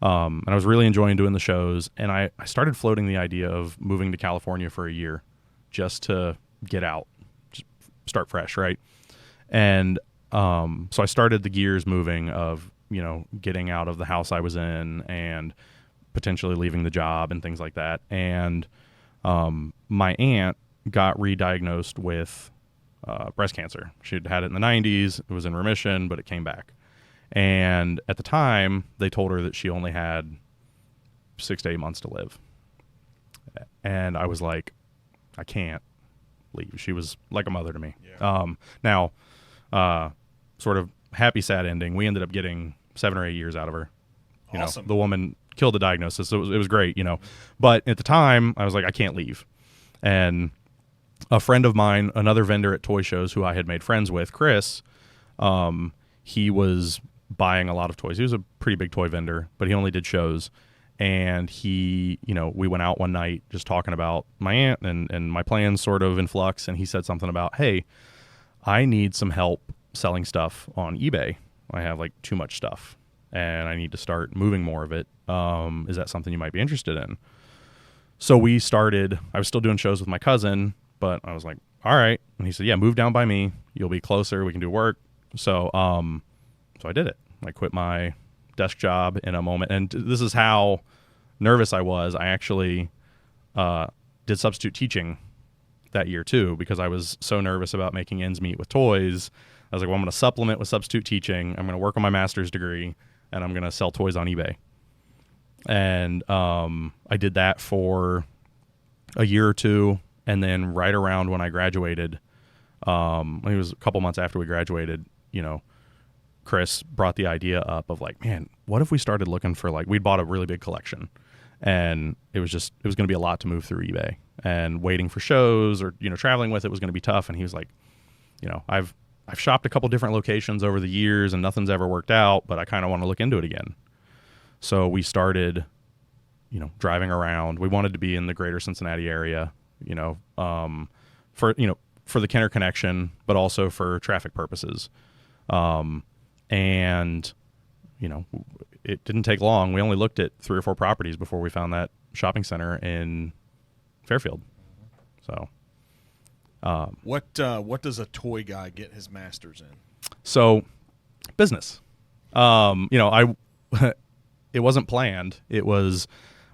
And I was really enjoying doing the shows, and I started floating the idea of moving to California for a year just to get out, just start fresh, right? And so I started the gears moving of, getting out of the house I was in and potentially leaving the job and things like that. And my aunt got re-diagnosed with breast cancer. She'd had it in the 90s. It was in remission, but it came back. And at the time, they told her that she only had 6 to 8 months to live. And I was like, I can't leave. She was like a mother to me. Yeah. Now, sort of happy, sad ending. We ended up getting 7 or 8 years out of her. Awesome. The woman killed the diagnosis. So it was great, But at the time, I was like, I can't leave. And a friend of mine, another vendor at toy shows who I had made friends with, Chris, he was buying a lot of toys. He was a pretty big toy vendor, but he only did shows. And he, we went out one night just talking about my aunt and my plans sort of in flux. And he said something about, hey, I need some help selling stuff on eBay. I have like too much stuff and I need to start moving more of it. Is that something you might be interested in? So we started, I was still doing shows with my cousin, but I was like, all right. And he said, yeah, move down by me. You'll be closer. We can do work. So I did it. I quit my desk job in a moment. And this is how nervous I was. I actually did substitute teaching that year too, because I was so nervous about making ends meet with toys. I was like, well, I'm going to supplement with substitute teaching. I'm going to work on my master's degree, and I'm going to sell toys on eBay. And I did that for a year or two, and then right around when I graduated, it was a couple months after we graduated, Chris brought the idea up of like, man, what if we started looking for we'd bought a really big collection, and it was going to be a lot to move through eBay, and waiting for shows or traveling with it was going to be tough. And he was like, I've shopped a couple different locations over the years and nothing's ever worked out, but I kind of want to look into it again. So we started, driving around. We wanted to be in the greater Cincinnati area, for the Kenner connection, but also for traffic purposes. And it didn't take long. We only looked at 3 or 4 properties before we found that shopping center in Fairfield. So, what does a toy guy get his master's in? So, business. It wasn't planned. It was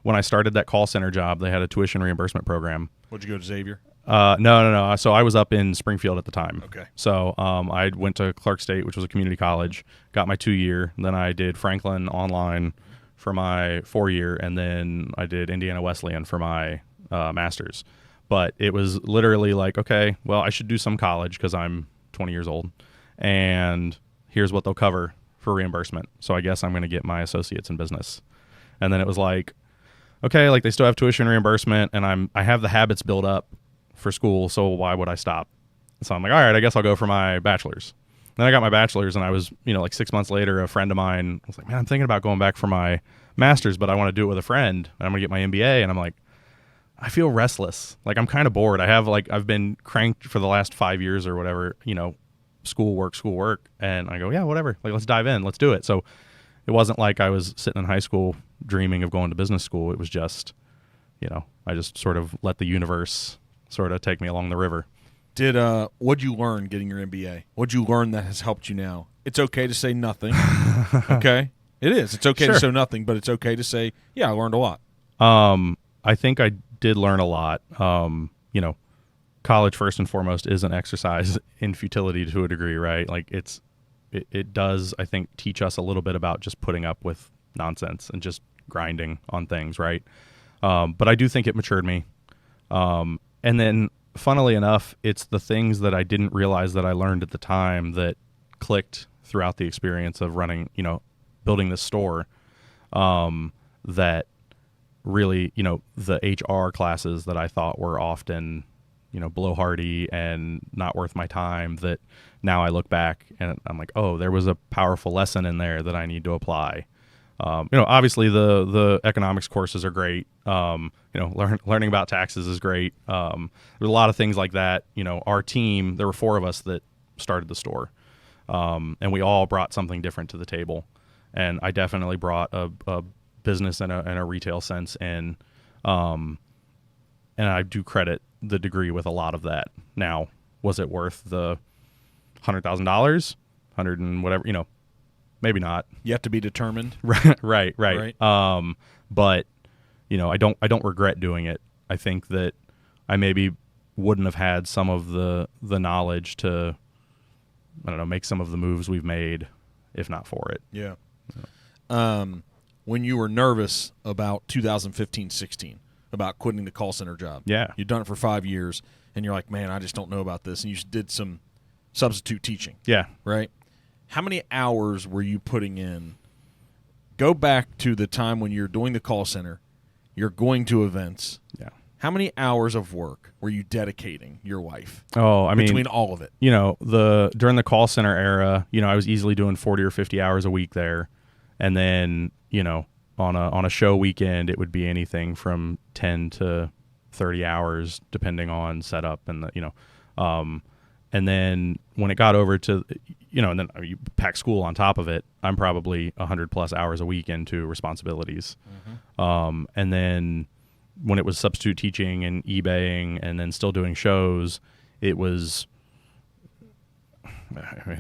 when I started that call center job, they had a tuition reimbursement program. Would you go to Xavier? No. So I was up in Springfield at the time. Okay. So I went to Clark State, which was a community college, got my 2-year. Then I did Franklin online for my 4-year, and then I did Indiana Wesleyan for my master's. But it was literally like, okay, well, I should do some college because I'm 20 years old, and here's what they'll cover for reimbursement. So I guess I'm going to get my associates in business. And then it was like, okay, like they still have tuition reimbursement, and I have the habits built up for school, so why would I stop? So I'm like, all right, I guess I'll go for my bachelor's. Then I got my bachelor's, and I was, like 6 months later, a friend of mine was like, man, I'm thinking about going back for my master's, but I want to do it with a friend, and I'm going to get my MBA. And I'm like, I feel restless. Like, I'm kind of bored. I've been cranked for the last 5 years or whatever, schoolwork. And I go, yeah, whatever. Like, let's dive in. Let's do it. So it wasn't like I was sitting in high school dreaming of going to business school. It was just, I just sort of let the universe sort of take me along the river. What'd you learn getting your MBA? What'd you learn that has helped you now? It's okay to say nothing. Okay? It is. It's okay to say nothing, but it's okay to say, yeah, I learned a lot. I think I did learn a lot. College, first and foremost, is an exercise in futility to a degree, right? Like, it does, I think, teach us a little bit about just putting up with nonsense and just grinding on things, right? But I do think it matured me. And then, funnily enough, it's the things that I didn't realize that I learned at the time that clicked throughout the experience of running, building this store, that really, the HR classes that I thought were often, blowhardy and not worth my time, that now I look back and I'm like, oh, there was a powerful lesson in there that I need to apply. Obviously the economics courses are great. Learning about taxes is great. There's a lot of things like that. Our team, there were 4 of us that started the store, and we all brought something different to the table. And I definitely brought a business and a retail sense in, and I do credit the degree with a lot of that. Now, was it worth the $100,000, 100 and whatever, maybe not. Yet to be determined. Right. But I don't regret doing it. I think that I maybe wouldn't have had some of the knowledge to, make some of the moves we've made if not for it. Yeah. When you were nervous about 2015-16, about quitting the call center job. Yeah. You'd done it for 5 years, and you're like, man, I just don't know about this. And you did some substitute teaching. Yeah. Right? How many hours were you putting in? Go back to the time when you're doing the call center, you're going to events. Yeah. How many hours of work were you dedicating your wife? Oh, between all of it. During the call center era, I was easily doing 40 or 50 hours a week there. And then, on a show weekend, it would be anything from 10 to 30 hours depending on setup and and then when it got over to, and then you pack school on top of it, I'm probably 100+ hours a week into responsibilities. Mm-hmm. And then when it was substitute teaching and eBaying and then still doing shows, it was,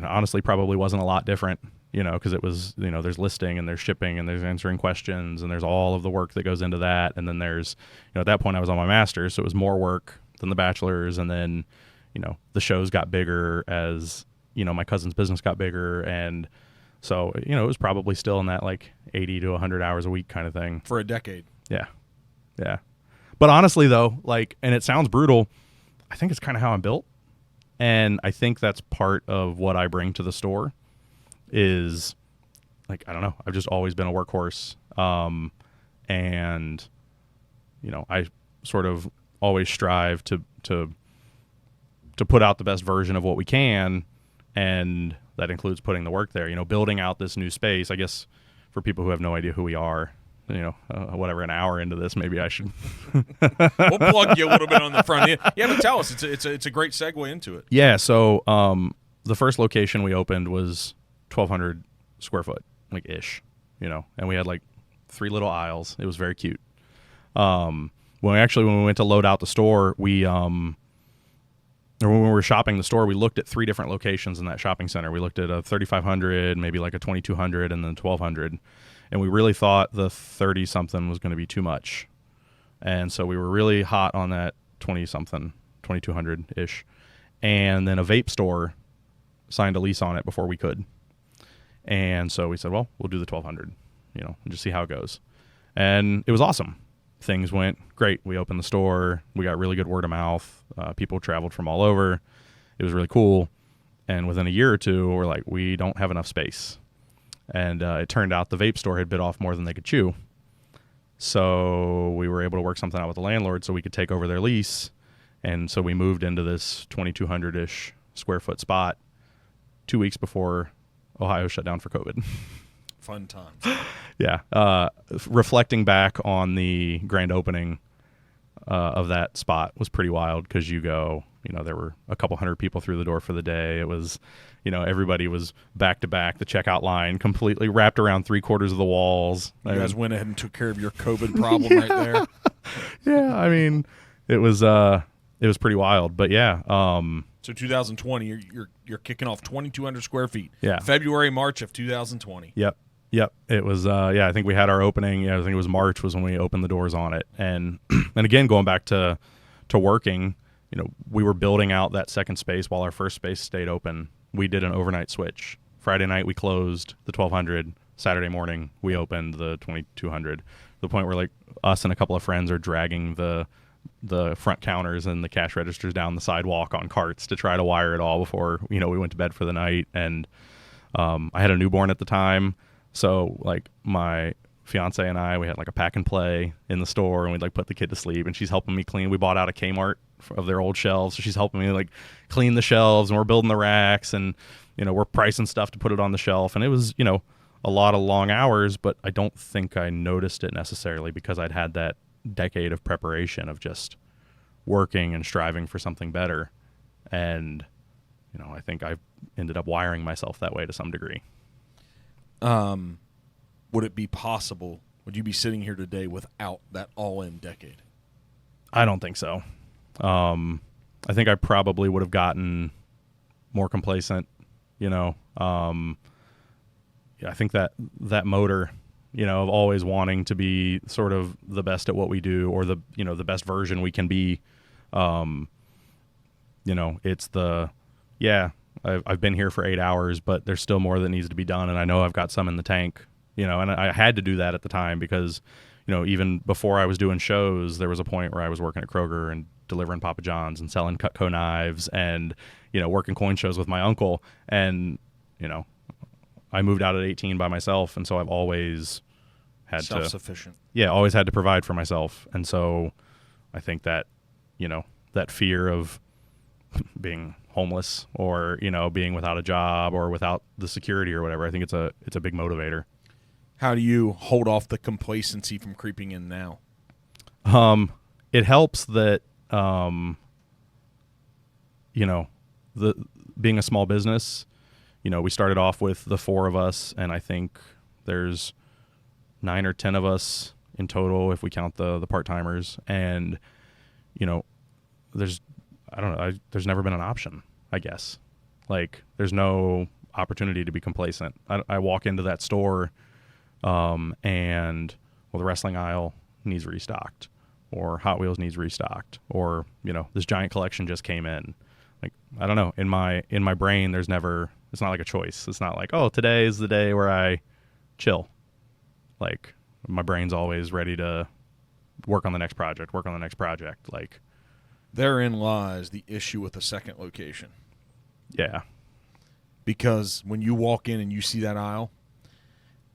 honestly, probably wasn't a lot different, because it was, there's listing and there's shipping and there's answering questions and there's all of the work that goes into that. And then there's, at that point I was on my master's, so it was more work than the bachelor's. And then, the shows got bigger as, my cousin's business got bigger. And so, it was probably still in that like 80 to 100 hours a week kind of thing. For a decade. Yeah. Yeah. But honestly though, and it sounds brutal, I think it's kind of how I'm built. And I think that's part of what I bring to the store is I don't know, I've just always been a workhorse. And, I sort of always strive to put out the best version of what we can, and that includes putting the work there, building out this new space. I guess for people who have no idea who we are, whatever, an hour into this, maybe I should. We'll plug you a little bit on the front end. Yeah, but tell us, it's a great segue into it. Yeah, so the first location we opened was 1,200 square foot, ish, and we had 3 little aisles. It was very cute. When we went to load out the store, or when we were shopping the store, we looked at 3 different locations in that shopping center. We looked at a 3,500, maybe a 2,200, and then 1,200. and we really thought the 30-something was going to be too much. And so we were really hot on that 20-something, 2,200-ish. And then a vape store signed a lease on it before we could. And so we said, well, we'll do the 1,200, and just see how it goes. And it was awesome. Things went great. We opened the store. We got really good word of mouth. People traveled from all over. It was really cool. And within a year or two, we're like, we don't have enough space. And it turned out the vape store had bit off more than they could chew. So we were able to work something out with the landlord so we could take over their lease. And so we moved into this 2,200-ish square foot spot 2 weeks before Ohio shut down for COVID. Fun times. Yeah. Reflecting back on the grand opening of that spot was pretty wild because there were a couple hundred people through the door for the day. It was, everybody was back to back. The checkout line completely wrapped around 3/4 of the walls. You guys went ahead and took care of your COVID problem right there. Yeah, I mean, it was pretty wild. But yeah. So 2020, you're kicking off 2,200 square feet. Yeah. February, March of 2020. Yep. It was, I think we had our opening. Yeah, I think it was March was when we opened the doors on it. And again, going back to working, we were building out that second space while our first space stayed open. We did an overnight switch. Friday night, we closed the 1,200. Saturday morning, we opened the 2,200. To the point where, like, us and a couple of friends are dragging the front counters and the cash registers down the sidewalk on carts to try to wire it all before, we went to bed for the night. And I had a newborn at the time. So, like, my fiance and I, we had like a pack and play in the store, and we'd like put the kid to sleep, and she's helping me clean. We bought out a Kmart of their old shelves, so she's helping me like clean the shelves, and we're building the racks, and we're pricing stuff to put it on the shelf. And it was a lot of long hours, but I don't think I noticed it necessarily because I'd had that decade of preparation of just working and striving for something better. And I think I ended up wiring myself that way to some degree. Would it be possible? Would you be sitting here today without that all-in decade? I don't think so. I think I probably would have gotten more complacent. I think that motor, of always wanting to be sort of the best at what we do, or the best version we can be. It's I've been here for 8 hours, but there's still more that needs to be done, and I know I've got some in the tank. And I had to do that at the time because, even before I was doing shows, there was a point where I was working at Kroger and delivering Papa John's and selling Cutco knives and, working coin shows with my uncle. And, I moved out at 18 by myself, and so I've always had self-sufficient. Always had to provide for myself. And so I think that, that fear of being homeless or, being without a job or without the security or whatever, I think it's a big motivator. How do you hold off the complacency from creeping in now? It helps that, being a small business, we started off with the 4 of us, and I think there's 9 or 10 of us in total if we count the part-timers. And, there's never been an option, I guess. Like, there's no opportunity to be complacent. I walk into that store, and the wrestling aisle needs restocked, or Hot Wheels needs restocked, or this giant collection just came in. Like, I don't know, in my brain it's not like a choice. It's not like, oh, today is the day where I chill. Like, my brain's always ready to work on the next project. Like, therein lies the issue with the second location. Yeah, because when you walk in and you see that aisle,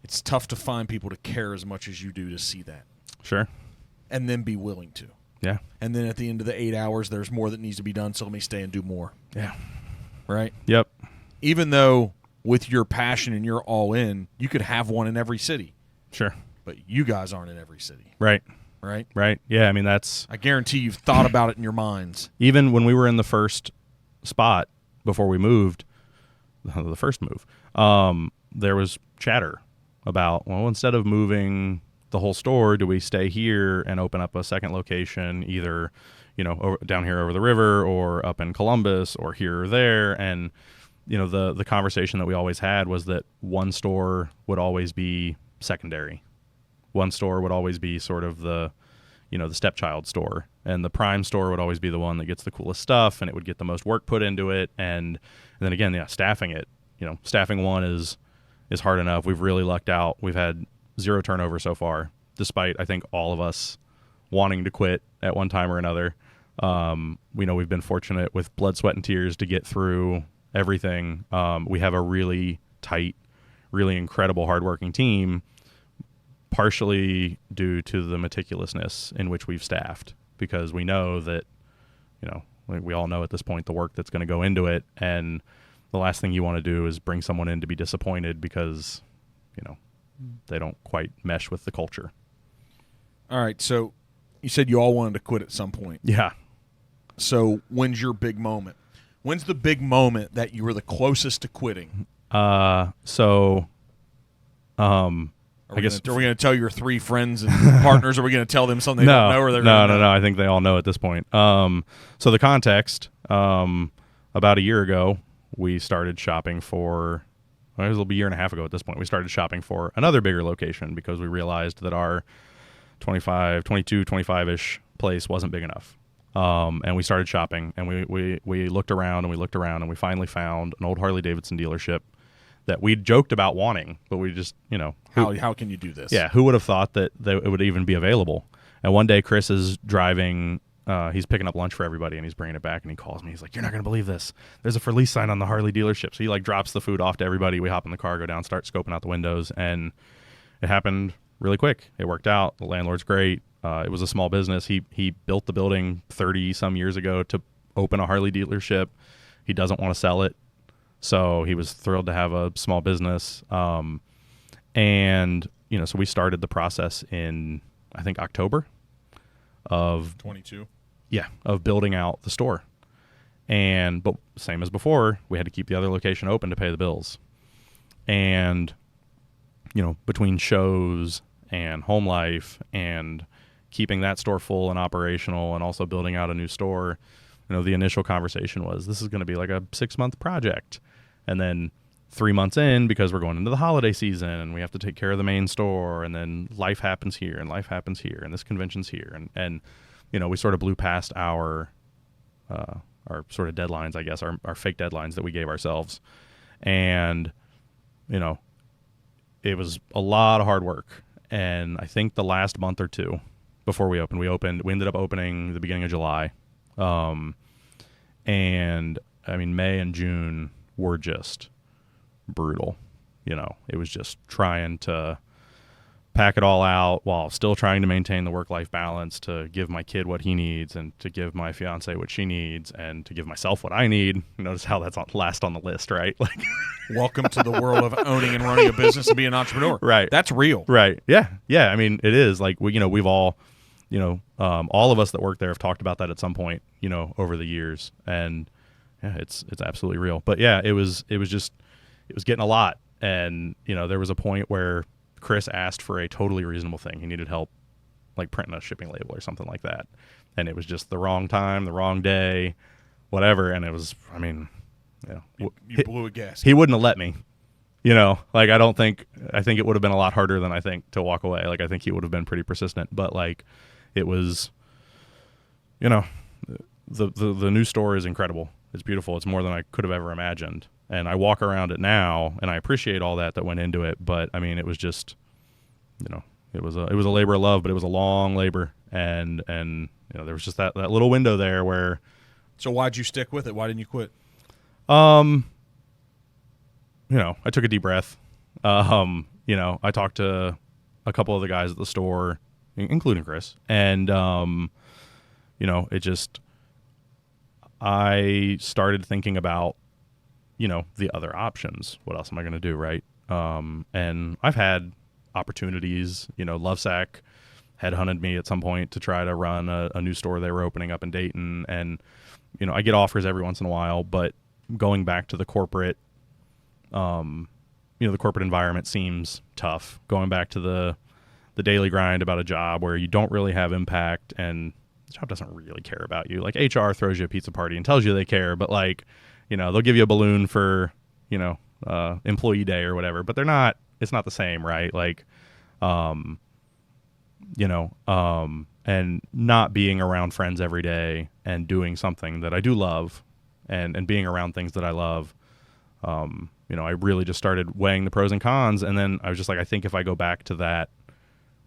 it's tough to find people to care as much as you do to see that. Sure. And then be willing to. Yeah. And then at the end of the 8 hours, there's more that needs to be done, so let me stay and do more. Yeah. Right? Yep. Even though with your passion and you're all in, you could have one in every city. Sure. But you guys aren't in every city. Right. Right? Right. Yeah, I mean, I guarantee you've thought about it in your minds. Even when we were in the first spot before we moved, the first move, there was chatter about, well, instead of moving the whole store, do we stay here and open up a second location, either, down here over the river or up in Columbus or here or there? And, the conversation that we always had was that one store would always be secondary. One store would always be sort of the stepchild store, and the prime store would always be the one that gets the coolest stuff, and it would get the most work put into it. And then again, staffing it. Staffing one is hard enough. We've really lucked out. We've had 0 turnover so far, despite I think all of us wanting to quit at one time or another. We know we've been fortunate with blood, sweat, and tears to get through everything. We have a really tight, really incredible, hardworking team, partially due to the meticulousness in which we've staffed, because we know that, we all know at this point the work that's going to go into it, and the last thing you want to do is bring someone in to be disappointed because, they don't quite mesh with the culture. All right, so you said you all wanted to quit at some point. Yeah. So when's your big moment? When's the big moment that you were the closest to quitting? I guess Are we going to tell your 3 friends and partners? Or are we going to tell them something they don't know? Or they're no. I think they all know at this point. So the context, about a year ago, we started shopping for, it was a year and a half ago at this point, we started shopping for another bigger location because we realized that our 25-ish place wasn't big enough. And we started shopping, and we looked around and we looked around, and we finally found an old Harley-Davidson dealership that we joked about wanting, but we just, how can you do this? Yeah, who would have thought that it would even be available? And one day Chris is driving, he's picking up lunch for everybody, and he's bringing it back, and he calls me. He's like, "You're not going to believe this. There's a for lease sign on the Harley dealership." So he drops the food off to everybody. We hop in the car, go down, start scoping out the windows, and it happened really quick. It worked out. The landlord's great. It was a small business. He built the building 30-some years ago to open a Harley dealership. He doesn't want to sell it, so he was thrilled to have a small business. And so we started the process in, I think, October of 22. Yeah, of building out the store. But same as before, we had to keep the other location open to pay the bills. And between shows and home life and keeping that store full and operational, and also building out a new store, the initial conversation was, this is going to be like a 6-month project. And then 3 months in, because we're going into the holiday season and we have to take care of the main store, and then life happens here and life happens here and this convention's here. And we sort of blew past our sort of deadlines, I guess, our fake deadlines that we gave ourselves. And, it was a lot of hard work. And I think the last month or two before we ended up opening the beginning of July. And I mean, May and June were just brutal. It was just trying to pack it all out while still trying to maintain the work-life balance, to give my kid what he needs, and to give my fiance what she needs, and to give myself what I need. Notice how that's last on the list, right? Welcome to the world of owning and running a business and being an entrepreneur. Right. That's real. Right. Yeah. I mean, it is. We've all, all of us that work there have talked about that at some point, over the years. And yeah, it's absolutely real. But yeah, it was getting a lot. And, there was a point where Chris asked for a totally reasonable thing. He needed help, printing a shipping label or something like that. And it was just the wrong time, the wrong day, whatever. And it was, You blew a gasket. He wouldn't have let me, I think it would have been a lot harder than I think to walk away. I think he would have been pretty persistent, but it was, the new store is incredible. It's beautiful. It's more than I could have ever imagined. And I walk around it now, and I appreciate all that went into it. But I mean, it was just, it was a labor of love, but it was a long labor, and there was just that little window there where. So why'd you stick with it? Why didn't you quit? I took a deep breath. I talked to a couple of the guys at the store, including Chris, and I started thinking about, the other options. What else am I going to do, right? And I've had opportunities. Lovesac headhunted me at some point to try to run a new store they were opening up in Dayton, and I get offers every once in a while. But going back to the corporate, the corporate environment seems tough. Going back to the daily grind about a job where you don't really have impact, and the job doesn't really care about you. HR throws you a pizza party and tells you they care, but they'll give you a balloon for, employee day or whatever, but it's not the same, right? And not being around friends every day and doing something that I do love and being around things that I love. I really just started weighing the pros and cons, and then I was just like, I think if I go back to that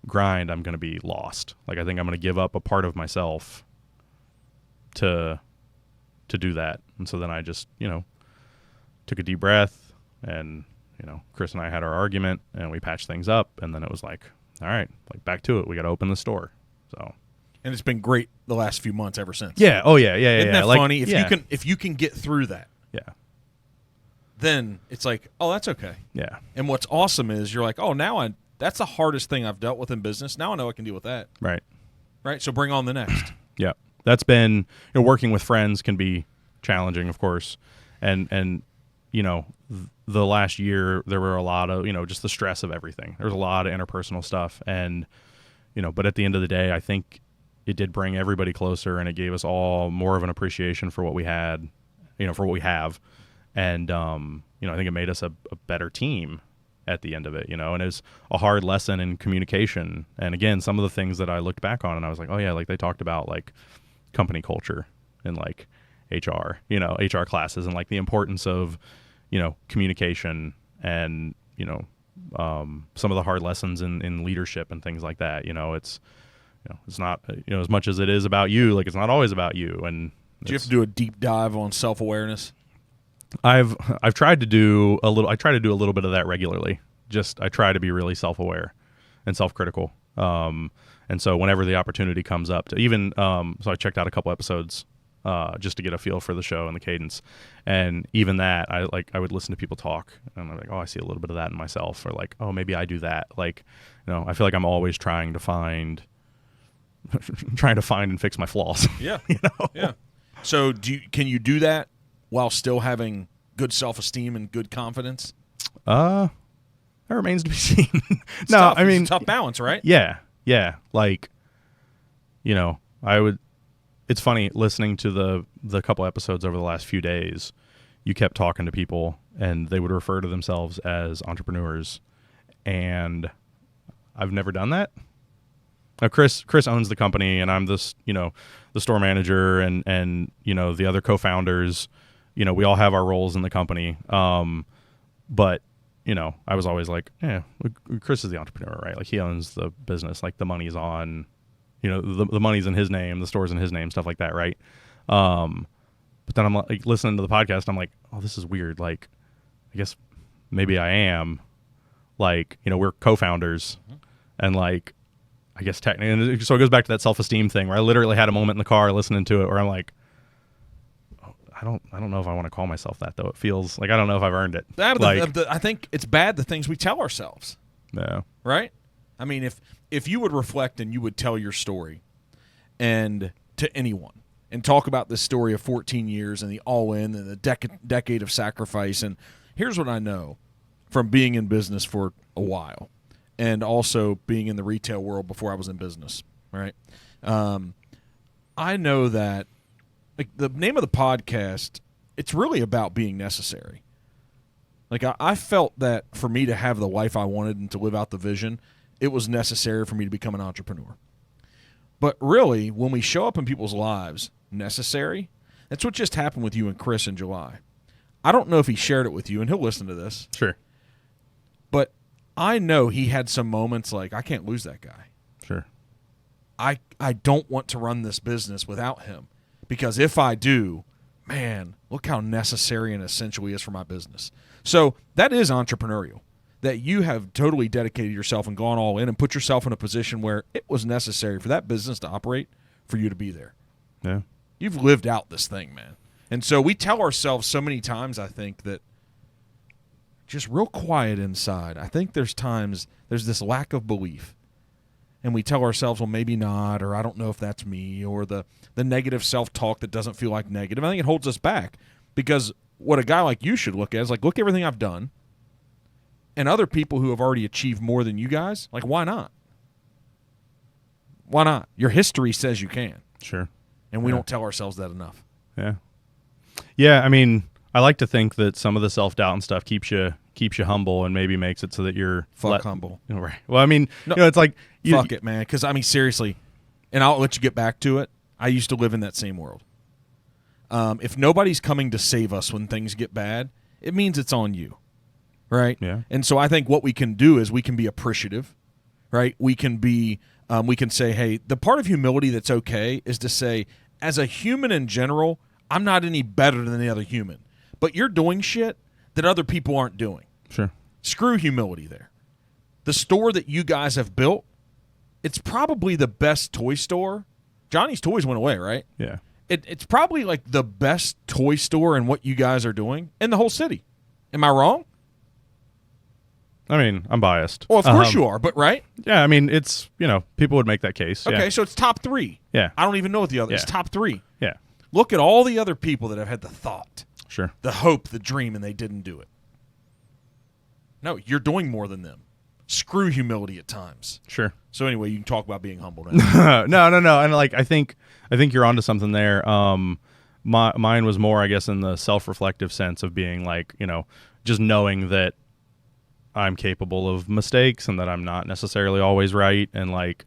grind, I'm going to be lost. Like, I think I'm going to give up a part of myself to do that. And so then I just, took a deep breath, and, Chris and I had our argument, and we patched things up, and then it was like, all right, like, back to it. We got to open the store. So. And it's been great the last few months ever since. Yeah. Oh yeah. Isn't that like, funny? If you can get through that. Yeah. Then it's like, oh, that's okay. Yeah. And what's awesome is you're like, oh, that's the hardest thing I've dealt with in business. Now I know I can deal with that. Right. Right. So bring on the next. Yeah. That's been, working with friends can be challenging, of course. And the last year there were a lot of, just the stress of everything. There was a lot of interpersonal stuff. And, but at the end of the day, I think it did bring everybody closer, and it gave us all more of an appreciation for what we had, for what we have. And, I think it made us a better team at the end of it, and it's a hard lesson in communication. And again, some of the things that I looked back on and I was like, oh yeah, like they talked about like company culture and like HR, HR classes, and like the importance of, communication and, some of the hard lessons in leadership and things like that. It's not, as much as it is about you, like it's not always about you. And do you have to do a deep dive on self-awareness? I've tried to do a little. I try to do a little bit of that regularly. I try to be really self-aware and self-critical. And so whenever the opportunity comes up to even, so I checked out a couple episodes just to get a feel for the show and the cadence. And even that, I would listen to people talk, and I'm like, oh, I see a little bit of that in myself, or like, oh, maybe I do that. Like, I feel like I'm always trying to find and fix my flaws. Yeah. Yeah. So can you do that while still having good self-esteem and good confidence? That remains to be seen. It's tough. It's a tough balance, right? Yeah. Yeah. Like, it's funny listening to the couple episodes over the last few days. You kept talking to people, and they would refer to themselves as entrepreneurs, and I've never done that. Now, Chris owns the company, and I'm this, the store manager, and the other co-founders, we all have our roles in the company. But, I was always like, yeah, Chris is the entrepreneur, right? Like, he owns the business, like the money's on, the money's in his name, the store's in his name, stuff like that, right? But then I'm like listening to the podcast, I'm like, oh, this is weird. Like, I guess maybe I am, like, we're co-founders, and like, I guess technically, and so it goes back to that self-esteem thing where I literally had a moment in the car listening to it where I'm like, oh, I don't know if I want to call myself that, though. It feels like I don't know if I've earned it. I think it's bad, the things we tell ourselves. Yeah. Right? I mean, if you would reflect and you would tell your story and to anyone and talk about this story of 14 years and the all-in and the decade of sacrifice, and here's what I know from being in business for a while, and also being in the retail world before I was in business, right? I know that, like, the name of the podcast, it's really about being necessary. Like, I felt that for me to have the life I wanted and to live out the vision, it was necessary for me to become an entrepreneur. But really, when we show up in people's lives, necessary, that's what just happened with you and Chris in July. I don't know if he shared it with you, and he'll listen to this. Sure. But I know he had some moments like, I can't lose that guy. Sure. I don't want to run this business without him, because if I do, man, look how necessary and essential he is for my business. So that is entrepreneurial, that you have totally dedicated yourself and gone all in and put yourself in a position where it was necessary for that business to operate, for you to be there. Yeah. You've lived out this thing, man. And so we tell ourselves so many times, I think, that just real quiet inside. I think there's times there's this lack of belief. And we tell ourselves, well, maybe not, or I don't know if that's me, or the negative self-talk that doesn't feel like negative. I think it holds us back, because what a guy like you should look at is like, look everything I've done, and other people who have already achieved more than you guys, like, why not? Why not? Your history says you can. Sure. And we don't tell ourselves that enough. Yeah. Yeah, I mean, I like to think that some of the self-doubt and stuff keeps you keeps you humble and maybe makes it so that you're humble. Right. Well, I mean, No, it's like fuck it, man. Because I mean, seriously, and I'll let you get back to it. I used to live in that same world. If nobody's coming to save us when things get bad, it means it's on you, right? Yeah. And so I think what we can do is we can be appreciative, right? We can be, we can say, hey, the part of humility that's okay is to say, as a human in general, I'm not any better than the other human, but you're doing shit that other people aren't doing. Sure. Screw humility there. The store that you guys have built, it's probably the best toy store. Johnny's Toys went away, right? Yeah. It's probably like the best toy store in what you guys are doing in the whole city. Am I wrong? I mean, I'm biased. Well, of course you are, but right? Yeah, I mean, it's, people would make that case. Okay, Yeah. so it's top 3. Yeah. I don't even know what the other. It's Yeah. top 3. Yeah. Look at all the other people that have had the thought, Sure. the hope, the dream, and they didn't do it. No, you're doing more than them. Screw humility at times. Sure. So anyway, you can talk about being humble now. No. And like, I think you're onto something there. Mine was more, I guess, in the self-reflective sense of being like, just knowing that I'm capable of mistakes and that I'm not necessarily always right. And like,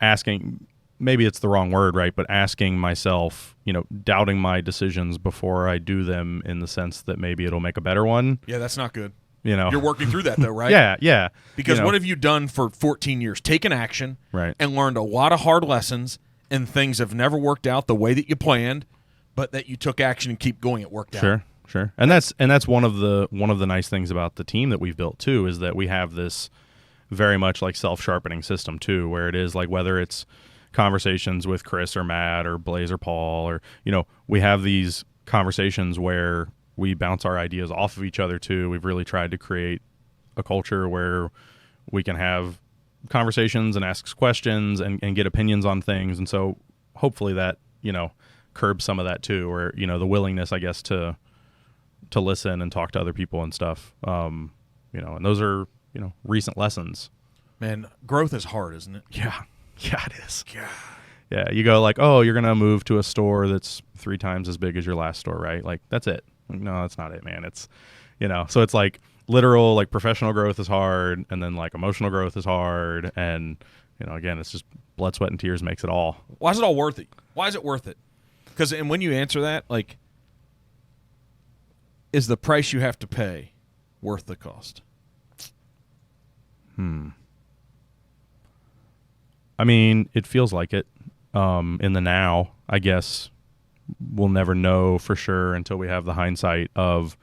asking, maybe it's the wrong word, right? But asking myself, doubting my decisions before I do them in the sense that maybe it'll make a better one. Yeah, that's not good. You're working through that though, right? Yeah. Because what have you done for 14 years? Taken action, Right. and learned a lot of hard lessons, and things have never worked out the way that you planned, but that you took action and keep going, it worked out. Sure. And that's one of the nice things about the team that we've built too, is that we have this very much like self-sharpening system too, where it is like, whether it's conversations with Chris or Matt or Blaze or Paul, or we have these conversations where we bounce our ideas off of each other too. We've really tried to create a culture where we can have conversations and ask questions and get opinions on things. And so hopefully that, curbs some of that too, or, the willingness, I guess, to listen and talk to other people and stuff. And those are, recent lessons. Man, growth is hard, isn't it? Yeah, it is. Yeah. Yeah, you go like, oh, you're going to move to a store that's 3 times as big as your last store, right? Like, that's it. No, that's not it, man. It's, so it's like literal, like professional growth is hard, and then like emotional growth is hard. And, again, it's just blood, sweat, and tears makes it all. Why is it all worth it? Why is it worth it? Because, and when you answer that, like, is the price you have to pay worth the cost? I mean, it feels like it. In the now, I guess we'll never know for sure until we have the hindsight of,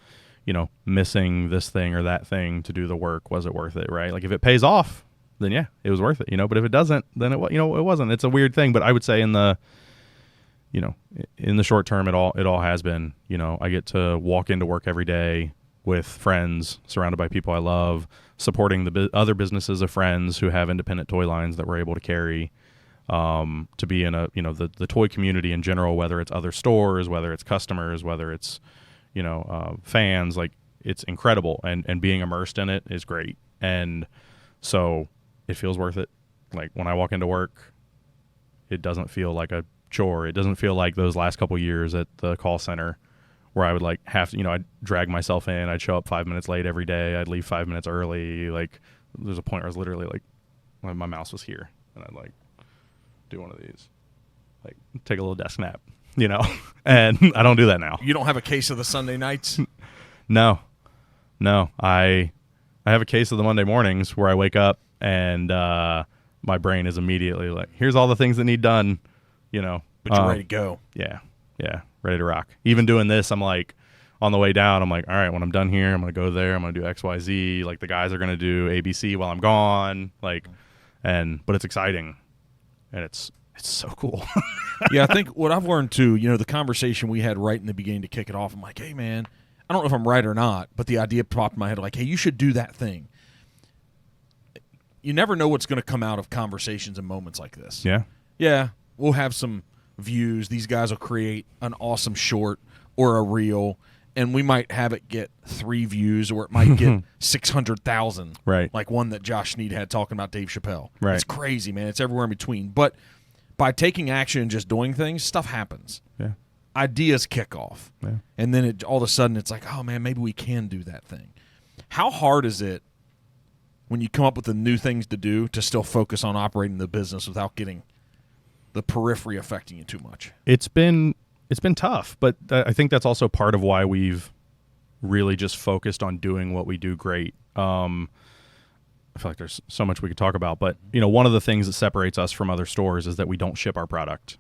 missing this thing or that thing to do the work. Was it worth it, right? Like, if it pays off, then yeah, it was worth it, but if it doesn't, then it wasn't. It's a weird thing, but I would say in the short term, it all has been. I get to walk into work every day with friends, surrounded by people I love, supporting the other businesses of friends who have independent toy lines that we're able to carry, to be in a, the toy community in general, whether it's other stores, whether it's customers, whether it's, fans, like, it's incredible. And being immersed in it is great. And so it feels worth it. Like, when I walk into work, it doesn't feel like a chore. It doesn't feel like those last couple years at the call center where I would like have to, I'd drag myself in. I'd show up 5 minutes late every day. I'd leave 5 minutes early. Like, there's a point where I was literally like, when my mouse was here, and I'd like do one of these, like take a little desk nap, and I don't do that now. You don't have a case of the Sunday nights? No, I have a case of the Monday mornings where I wake up and my brain is immediately like, here's all the things that need done, But you're ready to go. Yeah, ready to rock. Even doing this, I'm like, on the way down, I'm like, all right, when I'm done here, I'm going to go there. I'm going to do XYZ. Like, the guys are going to do ABC while I'm gone. Like, but it's exciting, and it's so cool. Yeah, I think what I've learned too, the conversation we had right in the beginning to kick it off, I'm like, hey, man, I don't know if I'm right or not, but the idea popped in my head like, hey, you should do that thing. You never know what's going to come out of conversations and moments like this. Yeah. Yeah, we'll have some views. These guys will create an awesome short or a reel, and we might have it get 3 views, or it might get 600,000. Right. Like one that Josh Sneed had talking about Dave Chappelle. Right. It's crazy, man. It's everywhere in between. But by taking action and just doing things, stuff happens. Yeah. Ideas kick off. Yeah. And then all of a sudden it's like, oh, man, maybe we can do that thing. How hard is it when you come up with the new things to do to still focus on operating the business without getting the periphery affecting you too much? It's been tough, but I think that's also part of why we've really just focused on doing what we do great. I feel like there's so much we could talk about, but one of the things that separates us from other stores is that we don't ship our product.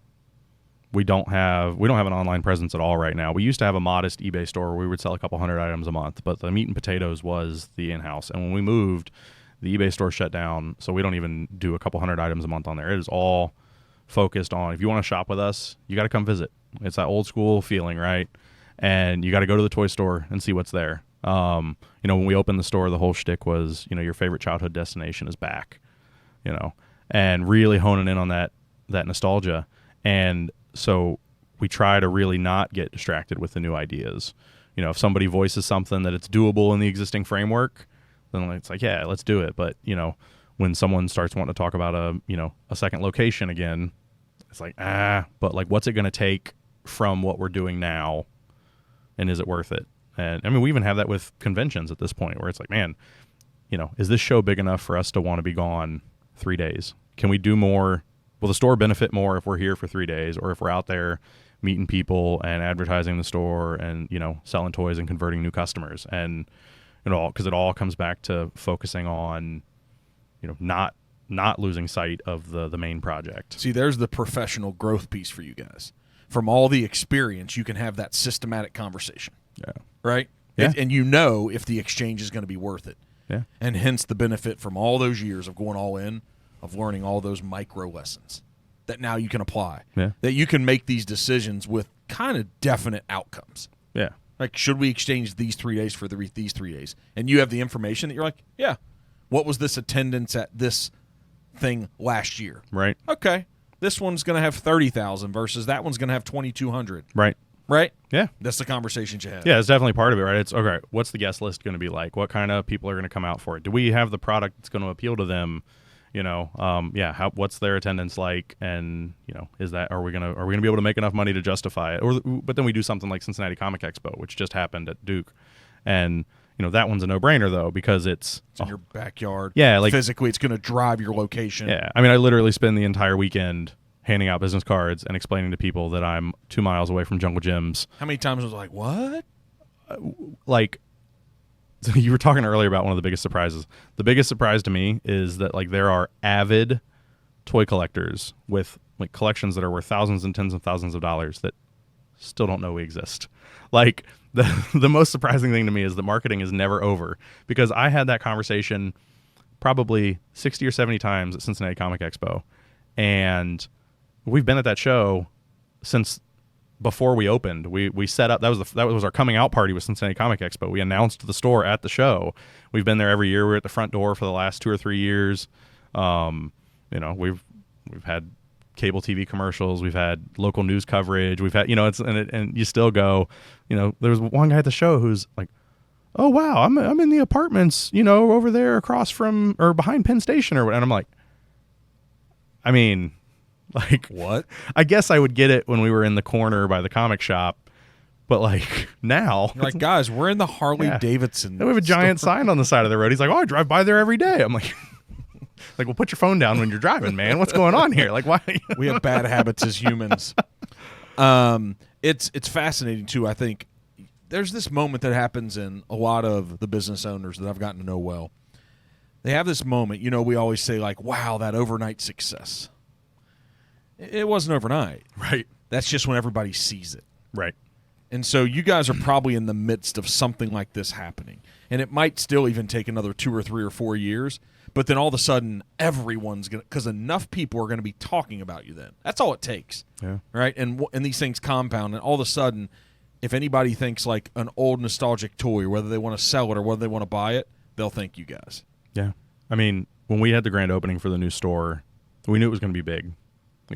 We don't have an online presence at all right now. We used to have a modest eBay store where we would sell a couple hundred items a month, but the meat and potatoes was the in-house. And when we moved, the eBay store shut down, so we don't even do a couple hundred items a month on there. It is all focused on, if you want to shop with us, you got to come visit. It's that old school feeling, right? And you got to go to the toy store and see what's there. When we opened the store, the whole shtick was, your favorite childhood destination is back, and really honing in on that nostalgia. And so we try to really not get distracted with the new ideas. If somebody voices something that it's doable in the existing framework, then it's like, yeah, let's do it. But, when someone starts wanting to talk about a second location again, it's like, but like, what's it going to take from what we're doing now? And is it worth it? And I mean, we even have that with conventions at this point where it's like, man, is this show big enough for us to want to be gone 3 days? Can we do more? Will the store benefit more if we're here for 3 days, or if we're out there meeting people and advertising the store and, selling toys and converting new customers? And, because it all comes back to focusing on, not losing sight of the main project. See, there's the professional growth piece for you guys. From all the experience, you can have that systematic conversation. Yeah. Right? Yeah. And if the exchange is going to be worth it. Yeah. And hence the benefit from all those years of going all in, of learning all those micro lessons that now you can apply. Yeah. That you can make these decisions with kind of definite outcomes. Yeah. Like, should we exchange these 3 days for these 3 days? And you have the information that you're like, yeah, what was this attendance at this thing last year? Right. Okay. This one's going to have 30,000 versus that one's going to have 2,200. Right. Right? Yeah. That's the conversations you have. Yeah, it's definitely part of it, right? It's, okay, what's the guest list going to be like? What kind of people are going to come out for it? Do we have the product that's going to appeal to them? What's their attendance like? And, are we going to be able to make enough money to justify it? But then we do something like Cincinnati Comic Expo, which just happened at Duke. And, that one's a no-brainer, though, because it's in your backyard. Yeah, like physically, it's going to drive your location. Yeah, I mean, I literally spend the entire weekend handing out business cards and explaining to people that I'm 2 miles away from Jungle Gyms. How many times was I like, what? So you were talking earlier about one of the biggest surprises. The biggest surprise to me is that there are avid toy collectors with collections that are worth thousands and tens of thousands of dollars that still don't know we exist. The most surprising thing to me is that marketing is never over, because I had that conversation probably 60 or 70 times at Cincinnati Comic Expo, and we've been at that show since before we opened. We set up, that was our coming out party with Cincinnati Comic Expo. We announced the store at the show. We've been there every year. We're at the front door for the last 2 or 3 years. We've had cable TV commercials. We've had local news coverage. We've had, and you still go, there was one guy at the show who's like, oh wow, I'm in the apartments, over there across from or behind Penn Station or what. And I'm like, I mean, what? I guess I would get it when we were in the corner by the comic shop, but now, you're like, guys, we're in the Harley Davidson. We have a giant sign on the side of the road. He's like, oh, I drive by there every day. I'm like, well, put your phone down when you're driving, man. What's going on here? Why? We have bad habits as humans. It's fascinating too. I think there's this moment that happens in a lot of the business owners that I've gotten to know well. They have this moment, we always say wow, that overnight success. It wasn't overnight. Right. That's just when everybody sees it. Right. And so you guys are probably in the midst of something like this happening. And it might still even take another 2 or 3 or 4 years. But then all of a sudden, everyone's going to, because enough people are going to be talking about you then. That's all it takes. Yeah. Right? And these things compound. And all of a sudden, if anybody thinks like an old nostalgic toy, whether they want to sell it or whether they want to buy it, they'll thank you guys. Yeah. I mean, when we had the grand opening for the new store, we knew it was going to be big.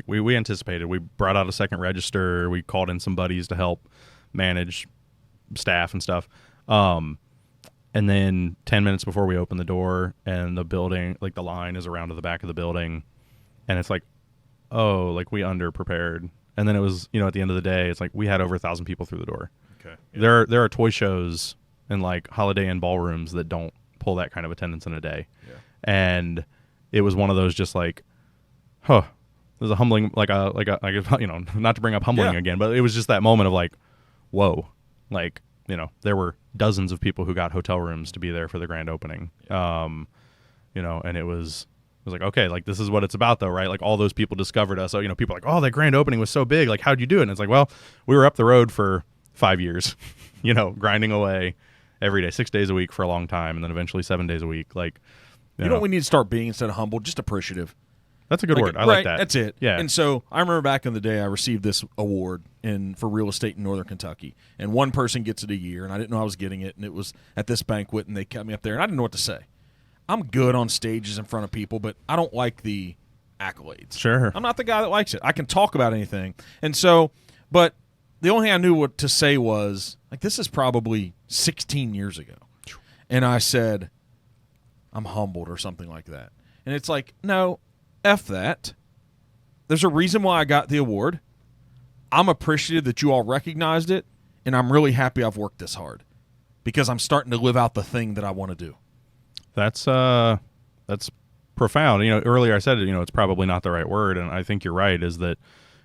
We anticipated. We brought out a second register. We called in some buddies to help manage staff and stuff. And then 10 minutes before we opened the door and the building, the line is around to the back of the building, and it's we underprepared. And then it was, at the end of the day, it's we had over 1,000 people through the door. Okay. Yeah. There are toy shows in like Holiday Inn ballrooms that don't pull that kind of attendance in a day. Yeah. And it was one of those just like, it was a humbling, like a, you know, not to bring up humbling again, but it was just that moment of like, whoa, like, you know, there were dozens of people who got hotel rooms to be there for the grand opening. You know, and it was like, okay, like this is what it's about though, right? Like all those people discovered us. So, you know, people are like, oh, that grand opening was so big. Like, how'd you do it? And it's like, well, we were up the road for 5 years, you know, grinding away every day, 6 days a week for a long time. And then eventually 7 days a week. Like, you know what we need to start being instead of humble? Just appreciative. That's a good word. I like that. That's it. Yeah. And so I remember back in the day, I received this award for real estate in Northern Kentucky. And one person gets it a year, and I didn't know I was getting it. And it was at this banquet, and they kept me up there, and I didn't know what to say. I'm good on stages in front of people, but I don't like the accolades. Sure. I'm not the guy that likes it. I can talk about anything. And so, but the only thing I knew what to say was, like, this is probably 16 years ago. And I said, I'm humbled or something like that. And it's like, no, F that. There's a reason why I got the award. I'm appreciative that you all recognized it, and I'm really happy I've worked this hard because I'm starting to live out the thing that I want to do. That's profound. You know, earlier I said, you know, it's probably not the right word, and I think you're right, is that,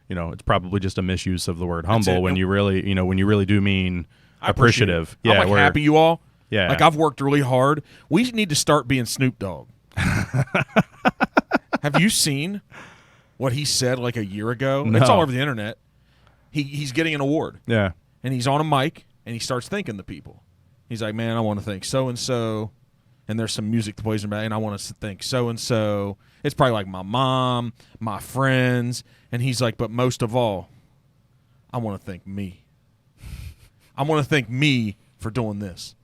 you know, it's probably just a misuse of the word humble when you really do mean appreciative. Yeah, I'm like happy you all. Yeah. Like I've worked really hard. We need to start being Snoop Dogg. Have you seen what he said like a year ago? No. It's all over the internet. He's getting an award. Yeah. And he's on a mic, and he starts thanking the people. He's like, man, I want to thank so-and-so. And there's some music that plays in the back, and I want to thank so-and-so. It's probably like my mom, my friends. And he's like, but most of all, I want to thank me. I want to thank me for doing this.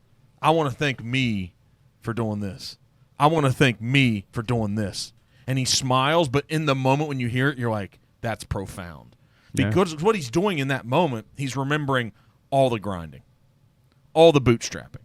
I want to thank me for doing this. I want to thank me for doing this. And he smiles, but in the moment when you hear it, you're like, that's profound. Because what he's doing in that moment, he's remembering all the grinding, all the bootstrapping,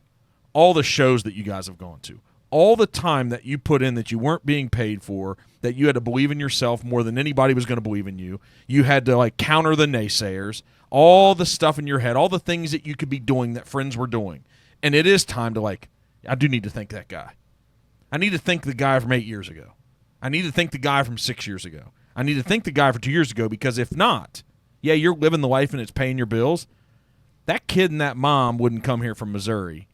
all the shows that you guys have gone to, all the time that you put in that you weren't being paid for, that you had to believe in yourself more than anybody was going to believe in you. You had to like counter the naysayers, all the stuff in your head, all the things that you could be doing that friends were doing. And it is time to like, I do need to thank that guy. I need to thank the guy from 8 years ago. I need to thank the guy from 6 years ago. I need to thank the guy from 2 years ago, because if not, yeah, you're living the life and it's paying your bills. That kid and that mom wouldn't come here from Missouri.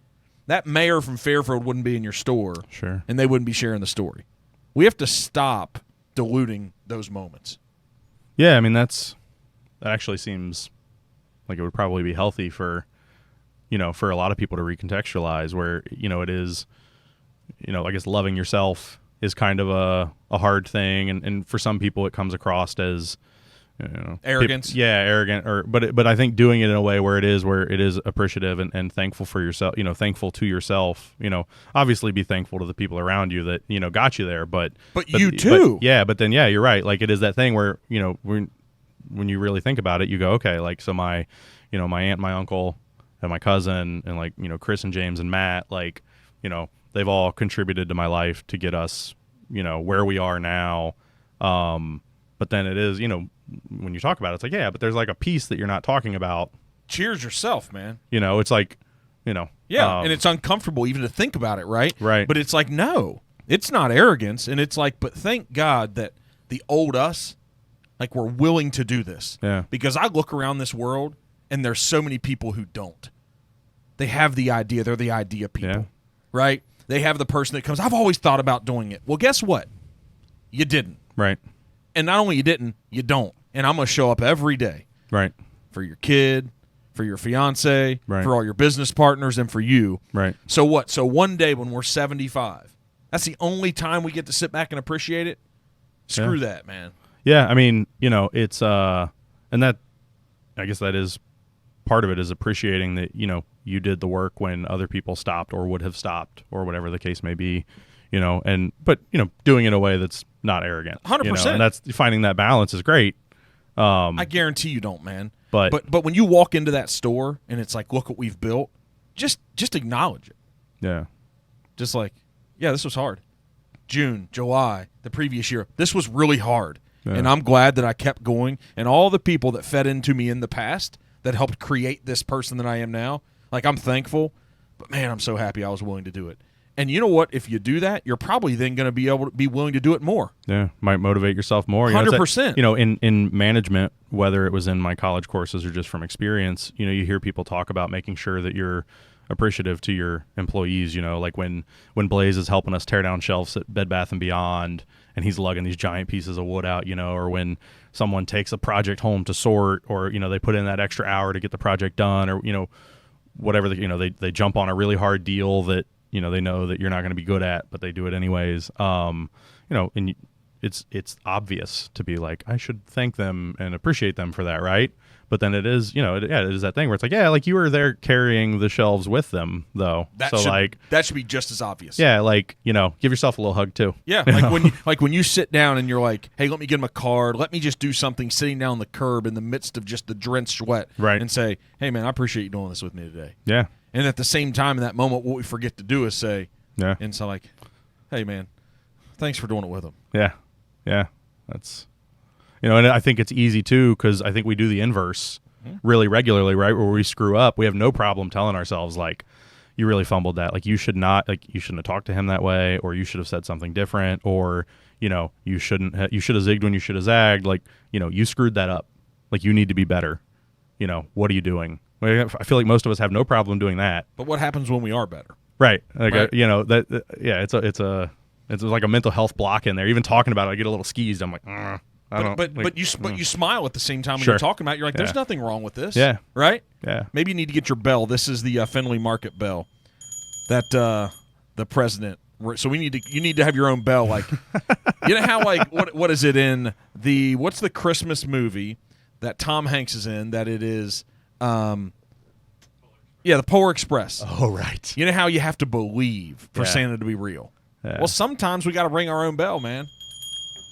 That mayor from Fairfield wouldn't be in your store. Sure. And they wouldn't be sharing the story. We have to stop diluting those moments. Yeah, I mean, that actually seems like it would probably be healthy for, you know, for a lot of people to recontextualize where, you know, it is, you know, I guess loving yourself is kind of a hard thing. And for some people it comes across as, you know, arrogance. Arrogant. But I think doing it in a way where it is appreciative and thankful for yourself, you know, thankful to yourself, you know, obviously be thankful to the people around you that, you know, got you there. But you too. But then, you're right. Like it is that thing where, you know, when you really think about it, you go, okay, like, so my, you know, my aunt, my uncle, and my cousin, and like, you know, Chris and James and Matt, like, you know, they've all contributed to my life to get us, you know, where we are now. But then it is, you know, when you talk about it, it's like, yeah, but there's like a piece that you're not talking about. Cheers yourself, man. You know, it's like, you know. Yeah, and it's uncomfortable even to think about it, right? Right. But it's like, no, it's not arrogance. And it's like, but thank God that the old us, like, we're willing to do this. Yeah. Because I look around this world, and there's so many people who don't. They have the idea. They're the idea people, right? They have the person that comes, I've always thought about doing it. Well, guess what? You didn't. Right. And not only you didn't, you don't. And I'm going to show up every day. Right. For your kid, for your fiance, right. for all your business partners, and for you. Right. So what? So one day when we're 75, that's the only time we get to sit back and appreciate it? Screw that, man. Yeah, I mean, you know, it's and that, I guess that is part of it, is appreciating that, you know, you did the work when other people stopped or would have stopped or whatever the case may be, you know, but, you know, doing it in a way that's not arrogant. 100%. You know, and that's, finding that balance is great. I guarantee you don't, man. But when you walk into that store and it's like, look what we've built, just acknowledge it. Yeah. Just like, yeah, this was hard. June, July, the previous year, this was really hard. Yeah. And I'm glad that I kept going. And all the people that fed into me in the past that helped create this person that I am now, like, I'm thankful but man, I'm so happy I was willing to do it. And you know what? If you do that, you're probably then going to be able to be willing to do it more. Yeah, might motivate yourself more. 100%. In management, whether it was in my college courses or just from experience, you hear people talk about making sure that you're appreciative to your employees. Like when Blaze is helping us tear down shelves at Bed Bath & Beyond, and he's lugging these giant pieces of wood out, or when someone takes a project home to sort, or they put in that extra hour to get the project done, or whatever. They jump on a really hard deal that they know that you're not going to be good at, but they do it anyways. And it's obvious to be like, I should thank them and appreciate them for that, right? But then it is, it is that thing where it's like, yeah, like you were there carrying the shelves with them, though. That should be just as obvious. Yeah, like give yourself a little hug too. Yeah, when you sit down and you're like, hey, let me get him a card. Let me just do something sitting down the curb in the midst of just the drenched sweat, right? And say, hey, man, I appreciate you doing this with me today. Yeah. And at the same time, in that moment, what we forget to do is say, yeah. And so like, hey, man, thanks for doing it with them. Yeah, yeah, that's. And I think it's easy, too, because I think we do the inverse really regularly, right, where we screw up. We have no problem telling ourselves, like, you really fumbled that. Like, you shouldn't have talked to him that way, or you should have said something different, or, you should have zigged when you should have zagged. Like, you screwed that up. Like, you need to be better. What are you doing? I feel like most of us have no problem doing that. But what happens when we are better? Right. Like, right. It's like a mental health block in there. Even talking about it, I get a little skeezed. I'm like, But you smile at the same time when Sure. you're talking about it. You're like, there's nothing wrong with this. Yeah. Right? Yeah. Maybe you need to get your bell. This is the Findlay Market bell that the president. So you need to have your own bell. Like, how like what is it in what's the Christmas movie that Tom Hanks is in? That it is, the Polar Express. Oh, right. You know how you have to believe for Santa to be real. Yeah. Well, sometimes we got to ring our own bell, man.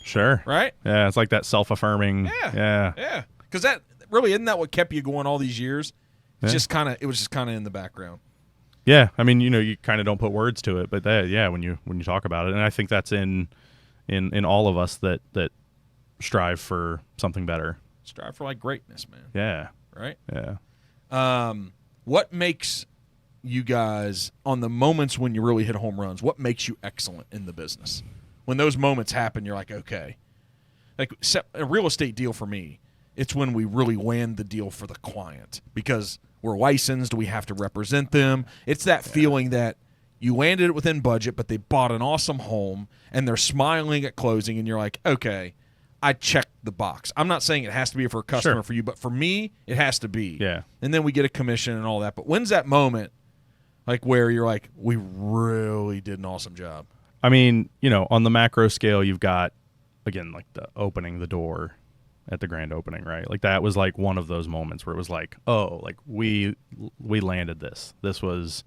Sure. Right? Yeah, it's like that self-affirming. Yeah. Because that really isn't that what kept you going all these years? It's Yeah. it was just kind of in the background. Yeah, I mean, you kind of don't put words to it, but when you talk about it, and I think that's in all of us that strive for something better. Strive for like greatness, man. Yeah. Right? Yeah. What makes you guys on the moments when you really hit home runs? What makes you excellent in the business? When those moments happen, you're like, okay. Like a real estate deal for me, it's when we really land the deal for the client because we're licensed, we have to represent them. It's that feeling that you landed it within budget, but they bought an awesome home and they're smiling at closing, and you're like, okay, I checked the box. I'm not saying it has to be for a customer Sure. for you, but for me, it has to be. Yeah. And then we get a commission and all that. But when's that moment like where you're like, we really did an awesome job? I mean, on the macro scale, you've got, again, like the opening the door at the grand opening, right? Like that was like one of those moments where it was like, oh, like we landed this. This was,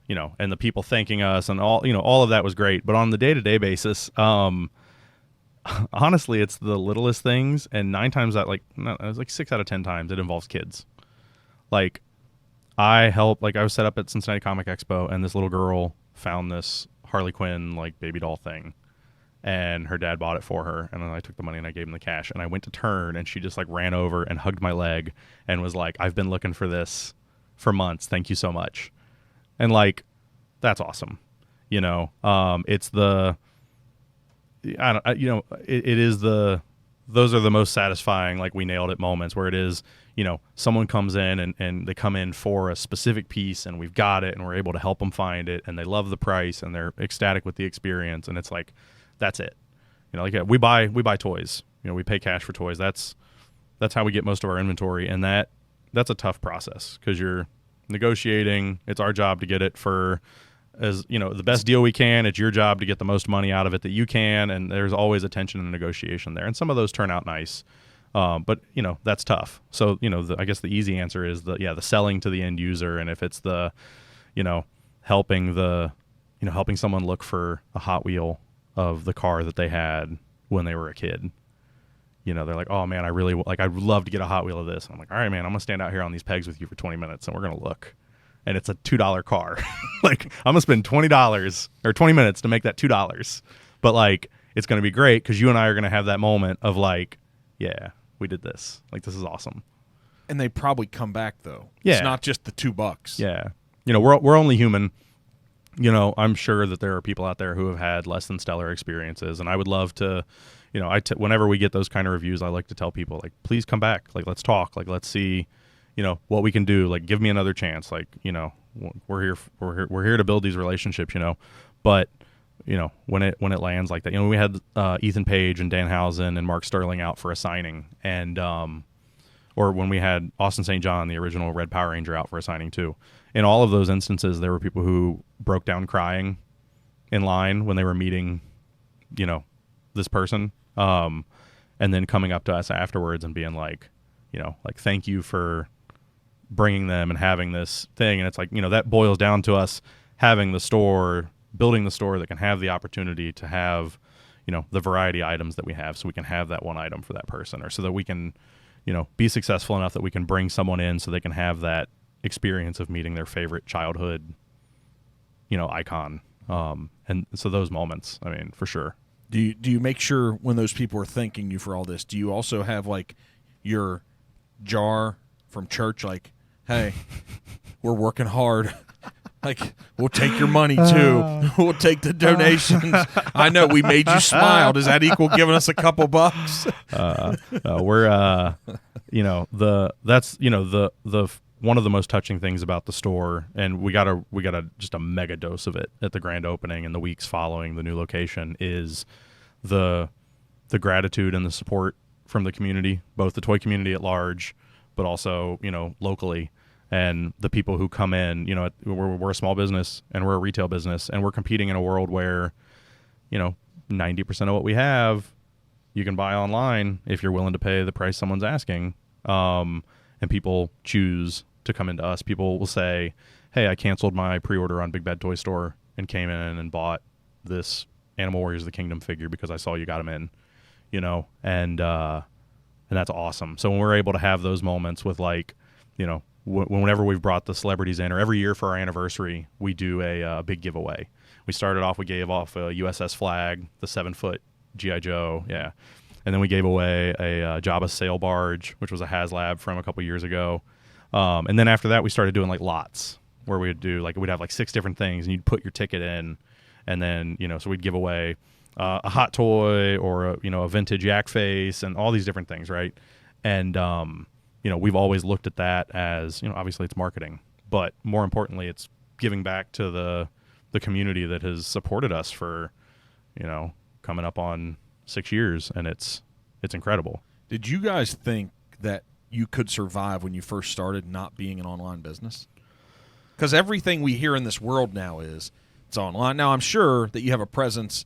and the people thanking us and all of that was great. But on the day-to-day basis, honestly, it's the littlest things. And 9 times out, it's like 6 out of 10 times it involves kids. Like I was set up at Cincinnati Comic Expo, and this little girl found this Harley Quinn like baby doll thing, and her dad bought it for her, and then I took the money and I gave him the cash, and I went to turn, and she just like ran over and hugged my leg and was like, I've been looking for this for months, thank you so much. And like that's awesome. It's the it is those are the most satisfying, like we nailed it moments where it is, someone comes in and they come in for a specific piece and we've got it and we're able to help them find it and they love the price and they're ecstatic with the experience, and it's like, that's it. We buy toys, we pay cash for toys. That's how we get most of our inventory. And that's a tough process because you're negotiating. It's our job to get it for the best deal we can. It's your job to get the most money out of it that you can, and there's always a tension and negotiation there, and some of those turn out nice, but that's tough. So I guess the easy answer is the selling to the end user, and if it's the helping someone look for a Hot Wheel of the car that they had when they were a kid. They're like, oh man, I'd love to get a Hot Wheel of this. And I'm like, all right, man, I'm gonna stand out here on these pegs with you for 20 minutes and we're gonna look. And it's a $2 car. Like, I'm going to spend $20 or 20 minutes to make that $2. But, like, it's going to be great because you and I are going to have that moment of, like, yeah, we did this. Like, this is awesome. And they probably come back, though. Yeah. It's not just the $2. Yeah. we're only human. I'm sure that there are people out there who have had less than stellar experiences, and I would love to, whenever we get those kind of reviews, I like to tell people, like, please come back, like, let's talk, like, let's see, what we can do, like, give me another chance, like, we're here to build these relationships, but when it lands like that, we had Ethan Page and Dan Housen and Mark Sterling out for a signing, and or when we had Austin St. John, the original Red Power Ranger, out for a signing too. In all of those instances, there were people who broke down crying in line when they were meeting, this person, and then coming up to us afterwards and being like, like, thank you for bringing them and having this thing. And it's like, that boils down to us having the store, building the store that can have the opportunity to have, the variety items that we have, so we can have that one item for that person, or so that we can, be successful enough that we can bring someone in so they can have that experience of meeting their favorite childhood, icon. And so those moments, I mean, for sure. Do you make sure when those people are thanking you for all this, do you also have like your jar from church, like, hey, we're working hard. Like, we'll take your money too. We'll take the donations. I know we made you smile. Does that equal giving us a couple bucks? We're that's the one of the most touching things about the store, and we got just a mega dose of it at the grand opening and the weeks following the new location, is the gratitude and the support from the community, both the toy community at large, but also locally. And the people who come in, we're a small business and we're a retail business, and we're competing in a world where, 90% of what we have, you can buy online if you're willing to pay the price someone's asking. And people choose to come into us. People will say, hey, I canceled my pre-order on Big Bad Toy Store and came in and bought this Animal Warriors of the Kingdom figure because I saw you got them in, and that's awesome. So when we're able to have those moments with, like, whenever we've brought the celebrities in, or every year for our anniversary, we do a big giveaway. We started off, we gave off a USS Flag, the 7-foot G.I. Joe, yeah. And then we gave away a Jabba sail barge, which was a HasLab from a couple years ago. And then after that, we started doing, like, lots, where we'd have like 6 different things, and you'd put your ticket in, and then, so we'd give away a hot toy, or a vintage yak face, and all these different things, right? And we've always looked at that as, obviously it's marketing, but more importantly, it's giving back to the community that has supported us for, coming up on 6 years, and it's incredible. Did you guys think that you could survive when you first started not being an online business? Because everything we hear in this world now is it's online. Now, I'm sure that you have a presence.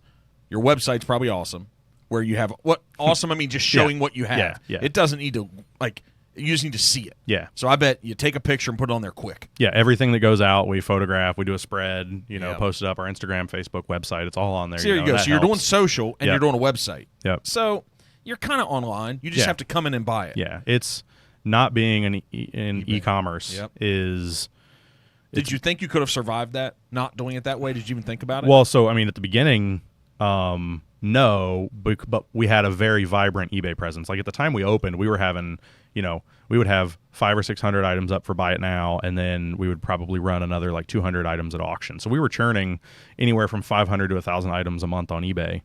Your website's probably awesome, where you have awesome. I mean, just showing what you have. Yeah. It doesn't need to, like, you just need to see it. Yeah. So I bet you take a picture and put it on there quick. Yeah, everything that goes out, we photograph, we do a spread, post it up, our Instagram, Facebook, website, it's all on there. So there you go. So you're doing social and you're doing a website. Yep. So you're kind of online. You just have to come in and buy it. Yeah. It's not being in e-commerce is... Did you think you could have survived that, not doing it that way? Did you even think about it? Well, so, I mean, at the beginning, no, but we had a very vibrant eBay presence. Like, at the time we opened, we were having, we would have 500 or 600 items up for Buy It Now, and then we would probably run another, like, 200 items at auction. So we were churning anywhere from 500 to 1,000 items a month on eBay.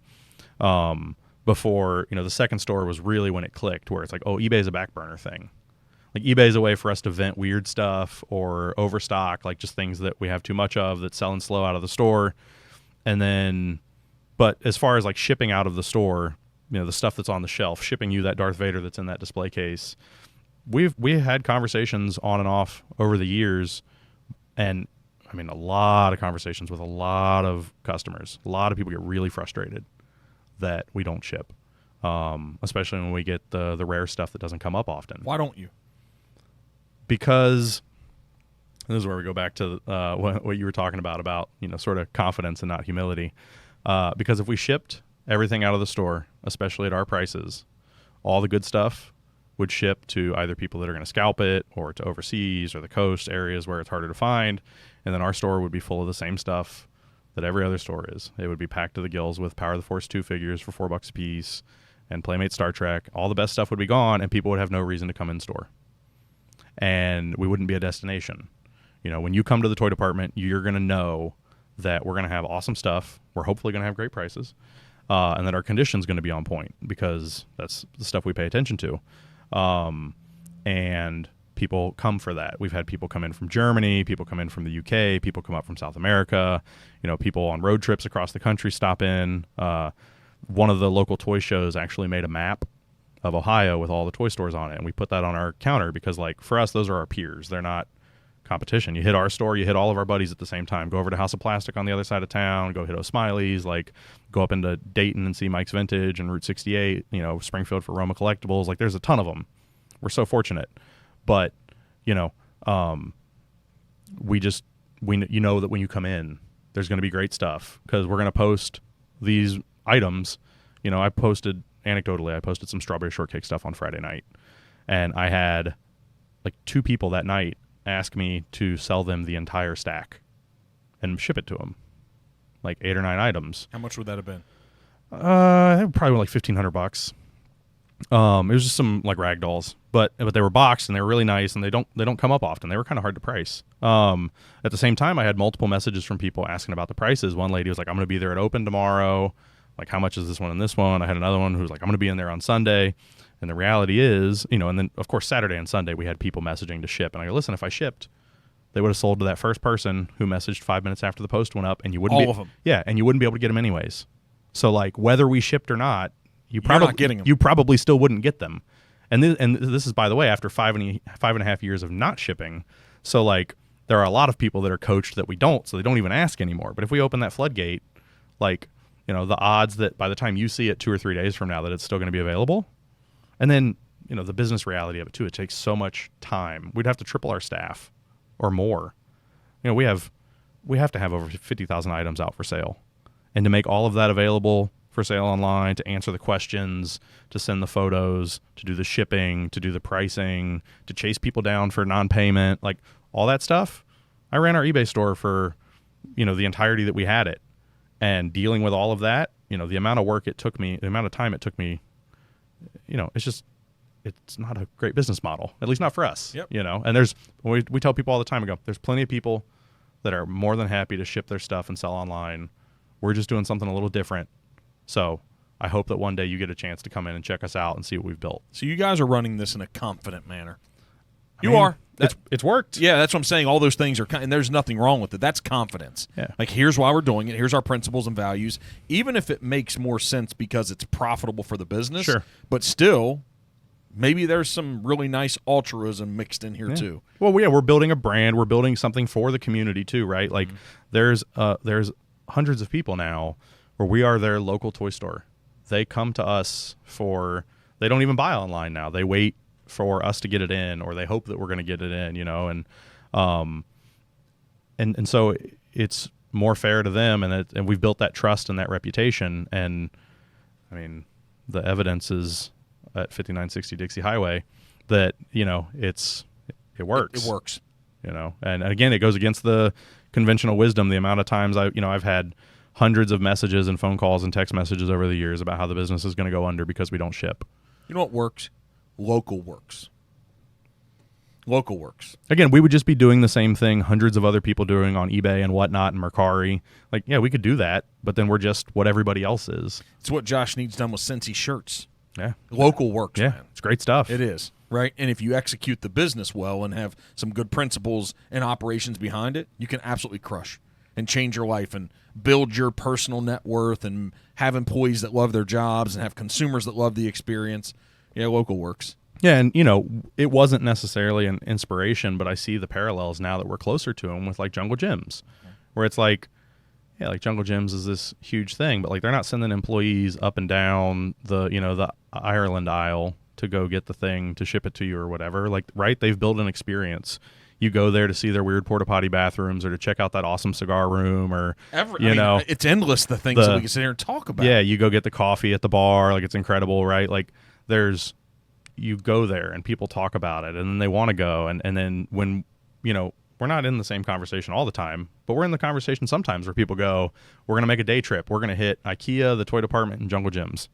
Before, the second store was really when it clicked, where it's like, oh, eBay's a back burner thing. Like, eBay's a way for us to vent weird stuff or overstock, like just things that we have too much of that's selling slow out of the store. And then, but as far as like shipping out of the store, the stuff that's on the shelf, shipping you that Darth Vader that's in that display case, we had conversations on and off over the years, and I mean, a lot of conversations with a lot of customers. A lot of people get really frustrated that we don't ship, especially when we get the rare stuff that doesn't come up often. Why don't you? Because this is where we go back to what you were talking about sort of confidence and not humility. Because if we shipped everything out of the store, especially at our prices, all the good stuff would ship to either people that are going to scalp it, or to overseas or the coast areas where it's harder to find, and then our store would be full of the same stuff that every other store is. It would be packed to the gills with Power of the Force 2 figures for $4 a piece, and Playmate Star Trek. All the best stuff would be gone, and people would have no reason to come in store. And we wouldn't be a destination. When you come to the toy department, you're going to know that we're going to have awesome stuff. We're hopefully going to have great prices, and that our condition's going to be on point, because that's the stuff we pay attention to. And people come for that. We've had people come in from Germany, people come in from the UK, people come up from South America, people on road trips across the country stop in. One of the local toy shows actually made a map of Ohio with all the toy stores on it, and we put that on our counter because, for us, those are our peers. They're not competition. You hit our store, you hit all of our buddies at the same time. Go over to House of Plastic on the other side of town, go hit O'Smiley's, go up into Dayton and see Mike's Vintage and Route 68, Springfield for Roma Collectibles. There's a ton of them. We're so fortunate. But, we that when you come in, there's going to be great stuff, because we're going to post these items. Anecdotally, I posted some strawberry shortcake stuff on Friday night, and I had 2 people that night ask me to sell them the entire stack and ship it to them, 8 or 9 items. How much would that have been? Probably $1,500. It was just some rag dolls, but they were boxed and they were really nice, and they don't come up often. They were kind of hard to price. At the same time, I had multiple messages from people asking about the prices. One lady was like, "I'm going to be there at open tomorrow. How much is this one and this one?" I had another one who was like, "I'm going to be in there on Sunday." And the reality is, and then of course Saturday and Sunday we had people messaging to ship, and I go, "Listen, if I shipped, they would have sold to that first person who messaged 5 minutes after the post went up, and you wouldn't all of them. Yeah, and you wouldn't be able to get them anyways. So whether we shipped or not, you're not getting them. You probably still wouldn't get them. And this is, by the way, after 5.5 years of not shipping. So there are a lot of people that are coached that we don't, so they don't even ask anymore. But if we open that floodgate, the odds that by the time you see it 2 or 3 days from now that it's still going to be available. And then, the business reality of it too, it takes so much time. We'd have to triple our staff or more. We have to have over 50,000 items out for sale. And to make all of that available for sale online, to answer the questions, to send the photos, to do the shipping, to do the pricing, to chase people down for non-payment, all that stuff. I ran our eBay store for, the entirety that we had it. And dealing with all of that, the amount of work it took me, the amount of time it took me, it's not a great business model, at least not for us. Yep. And we tell people all the time, there's plenty of people that are more than happy to ship their stuff and sell online. We're just doing something a little different. So I hope that one day you get a chance to come in and check us out and see what we've built. So you guys are running this in a confident manner. You are. It's worked. Yeah, that's what I'm saying. All those things are, and there's nothing wrong with it. That's confidence. Yeah. Here's why we're doing it. Here's our principles and values. Even if it makes more sense because it's profitable for the business, sure. But still, maybe there's some really nice altruism mixed in here too. Well, yeah, we're building a brand. We're building something for the community too, right? There's hundreds of people now where we are their local toy store. They come to us they don't even buy online now. They wait for us to get it in, or they hope that we're going to get it in, and so it's more fair to them, and we've built that trust and that reputation. And I mean, the evidence is at 5960 Dixie Highway that it works. It works. And again, it goes against the conventional wisdom. The amount of times I've had hundreds of messages and phone calls and text messages over the years about how the business is going to go under because we don't ship. You know what works? Local works. Local works. Again, we would just be doing the same thing hundreds of other people doing on eBay and whatnot and Mercari. We could do that, but then we're just what everybody else is. It's what Josh Need's done with Cincy shirts. Yeah. Local works, yeah, man. It's great stuff. It is, right? And if you execute the business well and have some good principles and operations behind it, you can absolutely crush and change your life and build your personal net worth and have employees that love their jobs and have consumers that love the experience. Yeah, local works. Yeah, and, it wasn't necessarily an inspiration, but I see the parallels now that we're closer to them with, Jungle Gyms, where it's Jungle Gyms is this huge thing, but, they're not sending employees up and down the Ireland aisle to go get the thing to ship it to you or whatever. Right? They've built an experience. You go there to see their weird porta potty bathrooms or to check out that awesome cigar room or, it's endless, the things that we can sit here and talk about. Yeah, you go get the coffee at the bar. It's incredible, right? You go there and people talk about it and then they want to go. And then when, we're not in the same conversation all the time, but we're in the conversation sometimes where people go, we're going to make a day trip. We're going to hit IKEA, the toy department, and Jungle Gyms.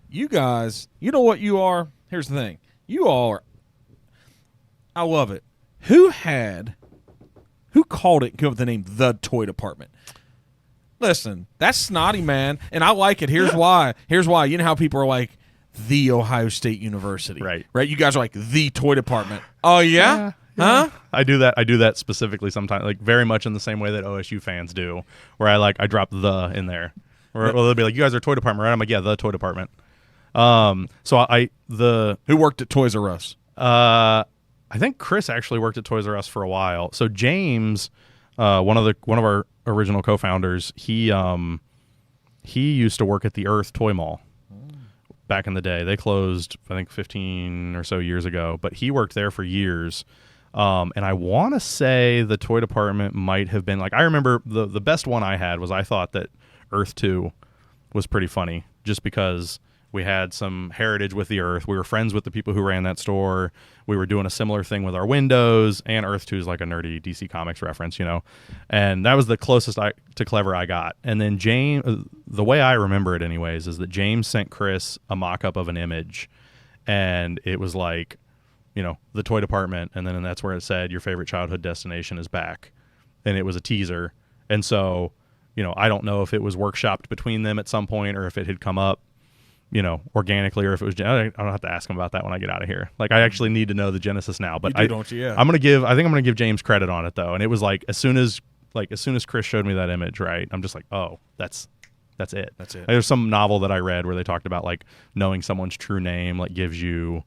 You guys, you know what you are? Here's the thing. You all are, I love it. Who had Who called it and came up with the name The Toy Department? Listen, that's snotty, man, and I like it. Here's why. Here's why. You know how people are like, the Ohio State University. Right. You guys are like, the Toy Department. Oh, yeah? Huh? I do that specifically sometimes, like very much in the same way that OSU fans do, where I drop the in there. Or they'll be like, you guys are Toy Department, right? I'm like, yeah, the Toy Department. Who worked at Toys R Us? I think Chris actually worked at Toys R Us for a while. So James, one of our original co-founders, he used to work at the Earth Toy Mall back in the day. They closed, I think, 15 or so years ago, but he worked there for years. And I want to say the Toy Department might have been like, I remember the best one I had was I thought that Earth 2 was pretty funny just because we had some heritage with the Earth. We were friends with the people who ran that store. We were doing a similar thing with our windows, and Earth 2 is like a nerdy DC Comics reference, you know. And that was the closest to clever I got. And then James, the way I remember it anyways, is that James sent Chris a mock-up of an image, and it was like, you know, the Toy Department, and then that's where it said your favorite childhood destination is back. And it was a teaser. And so, you know, I don't know if it was workshopped between them at some point or if it had come up, you know, organically, or if it was, I don't have to ask him about that when I get out of here. Like, I actually need to know the genesis now, but don't you? Yeah. I think I'm going to give James credit on it though. And it was like, as soon as Chris showed me that image, right, I'm just like, oh, that's it. That's it. There's some novel that I read where they talked about like knowing someone's true name, like gives you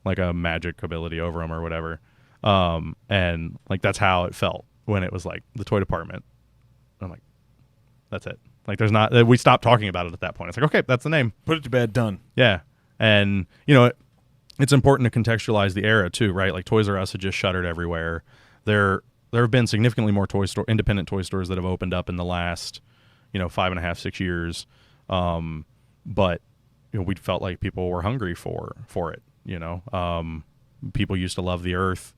like a magic ability over them or whatever. And like, that's how it felt when it was like the Toy Department. I'm like, that's it. Like, there's not, we stopped talking about it at that point. It's like, okay, that's the name. Put it to bed, done. Yeah. And, you know, it's important to contextualize the era too, right? Like, Toys R Us had just shuttered everywhere. There have been significantly more independent toy stores that have opened up in the last, 5.5, 6 years. But, we felt like people were hungry for it, people used to love the Earth.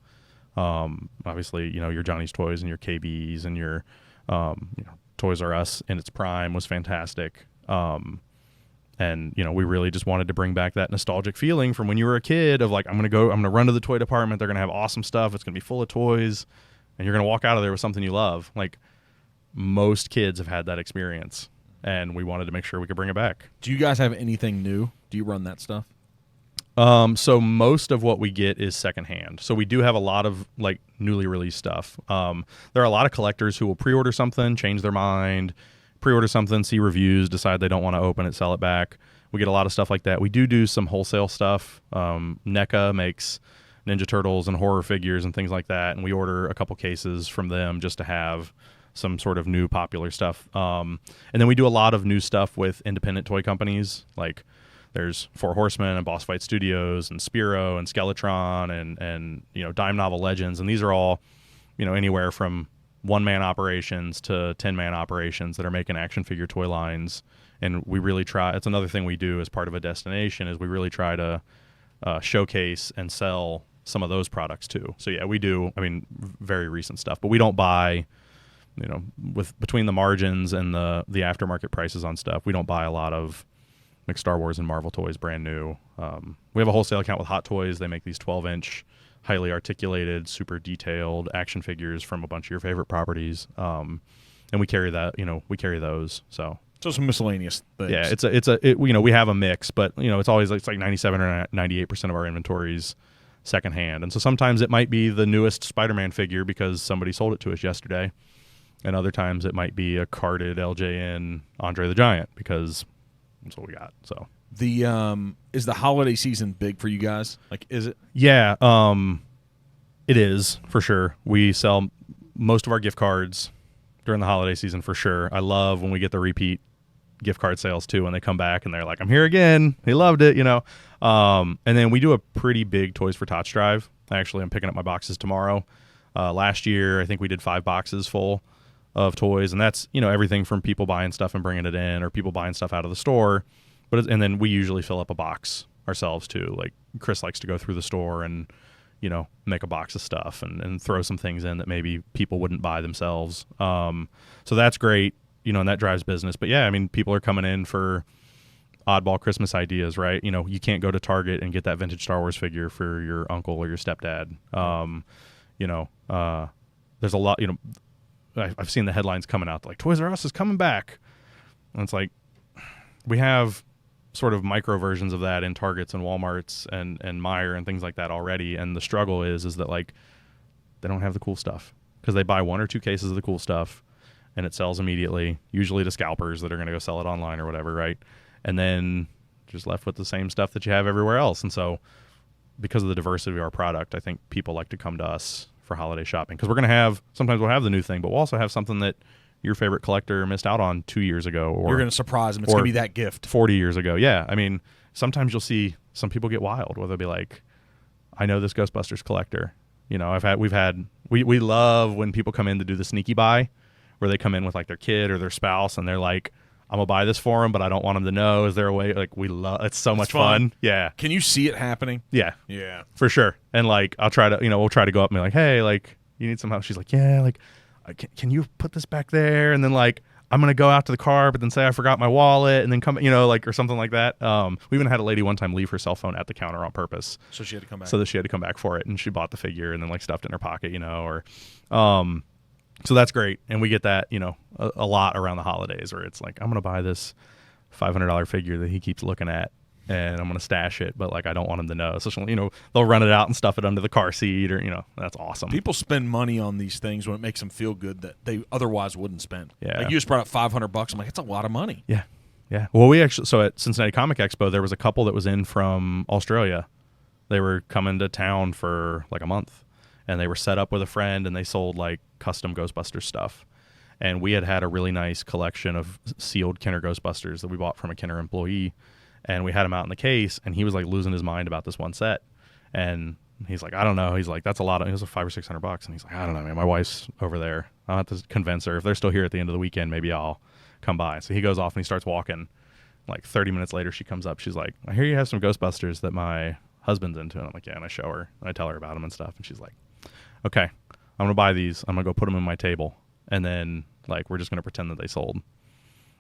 Obviously, your Johnny's Toys and your KBs and your, Toys R Us in its prime was fantastic. And, we really just wanted to bring back that nostalgic feeling from when you were a kid of like, I'm going to run to the toy department. They're going to have awesome stuff. It's going to be full of toys and you're going to walk out of there with something you love. Like, most kids have had that experience and we wanted to make sure we could bring it back. Do you guys have anything new? Do you run that stuff? So most of what we get is secondhand. So we do have a lot of like newly released stuff. There are a lot of collectors who will pre-order something, change their mind, pre-order something, see reviews, decide they don't want to open it, sell it back. We get a lot of stuff like that. We do some wholesale stuff. NECA makes Ninja Turtles and horror figures and things like that. And we order a couple cases from them just to have some sort of new popular stuff. And then we do a lot of new stuff with independent toy companies. Like, there's Four Horsemen and Boss Fight Studios and Spiro and Skeletron and Dime Novel Legends. And these are all, anywhere from one-man operations to 10-man operations that are making action figure toy lines. And we really try, it's another thing we do as part of a destination, is we really try to showcase and sell some of those products too. So yeah, we do, very recent stuff, but we don't buy, with between the margins and the aftermarket prices on stuff, we don't buy a lot of like Star Wars and Marvel toys brand new. We have a wholesale account with Hot Toys. They make these 12-inch, highly articulated, super detailed action figures from a bunch of your favorite properties. And we carry that, we carry those. So some miscellaneous things. Yeah, we have a mix, but it's like 97 or 98% of our inventory's secondhand. And so sometimes it might be the newest Spider-Man figure because somebody sold it to us yesterday. And other times it might be a carded LJN Andre the Giant because that's what we got. So is the holiday season big for you guys? Like, is it? Yeah, it is for sure. We sell most of our gift cards during the holiday season for sure. I love when we get the repeat gift card sales too, when they come back and they're like, I'm here again. He loved it, And then we do a pretty big Toys for Tots drive. Actually, I'm picking up my boxes tomorrow. Last year, I think we did 5 boxes full of toys, and that's everything from people buying stuff and bringing it in, or people buying stuff out of the store. And then we usually fill up a box ourselves too. Like, Chris likes to go through the store and make a box of stuff and throw some things in that maybe people wouldn't buy themselves. So that's great, and that drives business. But yeah, people are coming in for oddball Christmas ideas, right? You can't go to Target and get that vintage Star Wars figure for your uncle or your stepdad. there's a lot, I've seen the headlines coming out like Toys R Us is coming back. And it's like, we have sort of micro versions of that in Targets and Walmarts and Meijer and things like that already. And the struggle is that like, they don't have the cool stuff because they buy 1 or 2 cases of the cool stuff and it sells immediately, usually to scalpers that are going to go sell it online or whatever. Right. And then just left with the same stuff that you have everywhere else. And so because of the diversity of our product, I think people like to come to us for holiday shopping because we're going to sometimes we'll have the new thing, but we'll also have something that your favorite collector missed out on 2 years ago. Or you're going to surprise them. It's going to be that gift. 40 years ago. Yeah. I mean, sometimes you'll see some people get wild where they'll be like, I know this Ghostbusters collector. We love when people come in to do the sneaky buy where they come in with like their kid or their spouse and they're like, I'm going to buy this for them, but I don't want them to know. Is there a way? Like, it's so much fun. Yeah. Can you see it happening? Yeah. Yeah. For sure. And like, I'll try to, we'll try to go up and be like, hey, like, you need some help. She's like, yeah, like, can you put this back there? And then like, I'm going to go out to the car, but then say I forgot my wallet and then come, like, or something like that. We even had a lady one time leave her cell phone at the counter on purpose. So she had to come back. So that she had to come back for it. And she bought the figure and then like stuffed it in her pocket, or, so that's great. And we get that, a lot around the holidays where it's like, I'm going to buy this $500 figure that he keeps looking at and I'm going to stash it, but like I don't want him to know. So, they'll run it out and stuff it under the car seat or, that's awesome. People spend money on these things when it makes them feel good that they otherwise wouldn't spend. Yeah. Like you just brought up $500. I'm like, it's a lot of money. Yeah. Yeah. Well, so at Cincinnati Comic Expo, there was a couple that was in from Australia. They were coming to town for like a month and they were set up with a friend and they sold like custom Ghostbusters stuff. And we had a really nice collection of sealed Kenner Ghostbusters that we bought from a Kenner employee. And we had him out in the case, and he was like losing his mind about this one set. And he's like, I don't know. He's like, that's a lot. It was like $500 or $600. And he's like, I don't know, man. My wife's over there. I'll have to convince her. If they're still here at the end of the weekend, maybe I'll come by. So he goes off and he starts walking. Like 30 minutes later, she comes up. She's like, I hear you have some Ghostbusters that my husband's into. And I'm like, yeah. And I show her. And I tell her about them and stuff. And she's like, okay, I'm going to buy these. I'm going to go put them in my table. And then, like, we're just going to pretend that they sold.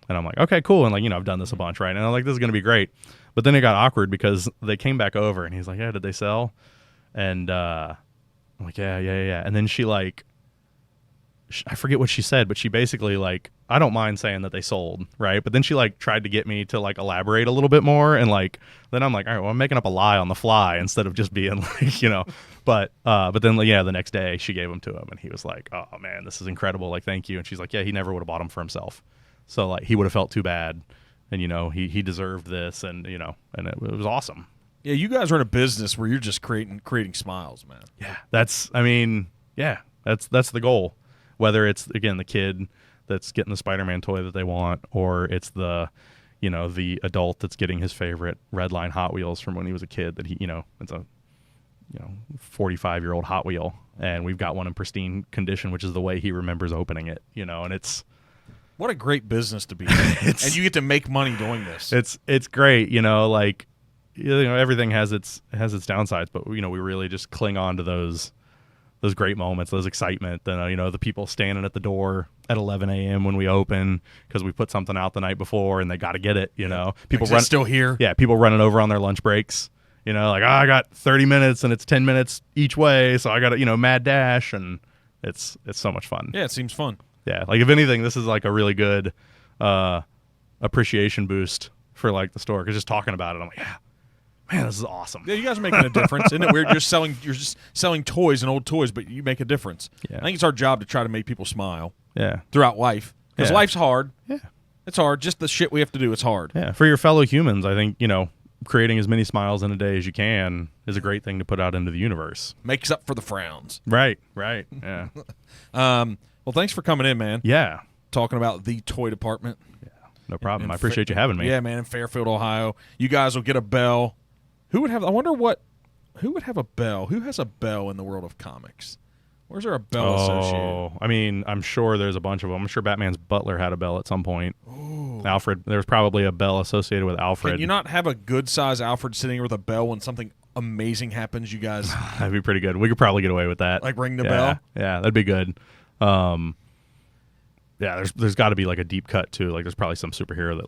And I'm like, okay, cool. And like, I've done this a bunch, right? And I'm like, this is going to be great. But then it got awkward because they came back over and he's like, yeah, did they sell? And I'm like, yeah. And then she like, I forget what she said, but she basically like, I don't mind saying that they sold, right? But then she like tried to get me to like elaborate a little bit more. And like, then I'm like, all right, well, I'm making up a lie on the fly instead of just being like, but then yeah, the next day she gave them to him and he was like, oh man, this is incredible. Like, thank you. And she's like, yeah, he never would have bought them for himself. So like he would have felt too bad and he deserved this and and it was awesome. Yeah, you guys are in a business where you're just creating smiles, man. Yeah. That's the goal. Whether it's again the kid that's getting the Spider-Man toy that they want or it's the the adult that's getting his favorite Redline Hot Wheels from when he was a kid that he it's a 45-year-old Hot Wheel and we've got one in pristine condition, which is the way he remembers opening it, and it's what a great business to be in. And you get to make money doing this. It's great, like everything has its downsides, but we really just cling on to those great moments, those excitement, the people standing at the door at 11 a.m. when we open because we put something out the night before and they got to get it, people still here. Yeah, people running over on their lunch breaks, like, I got 30 minutes and it's 10 minutes each way, so I got to, mad dash, and it's so much fun. Yeah, it seems fun. Yeah, like if anything, this is like a really good appreciation boost for like the store because just talking about it, I'm like, yeah, man, this is awesome. Yeah, you guys are making a difference. Isn't it weird? You're just selling toys and old toys, but you make a difference. Yeah. I think it's our job to try to make people smile. Yeah. Throughout life, because life's hard. Yeah. It's hard. Just the shit we have to do. It's hard. Yeah. For your fellow humans, I think creating as many smiles in a day as you can is a great thing to put out into the universe. Makes up for the frowns. Right. Yeah. Well, thanks for coming in, man. Yeah. Talking about the toy department. Yeah. No problem. I appreciate you having me. Yeah, man. In Fairfield, Ohio, you guys will get a bell. Who would have a bell? Who has a bell in the world of comics? Where's there a bell associated? I mean, I'm sure there's a bunch of them. I'm sure Batman's butler had a bell at some point. Ooh. Alfred, there's probably a bell associated with Alfred. Can you not have a good size Alfred sitting here with a bell when something amazing happens? You guys, that'd be pretty good. We could probably get away with that. Like ring the bell. Yeah, that'd be good. Yeah, there's got to be like a deep cut too. Like there's probably some superhero that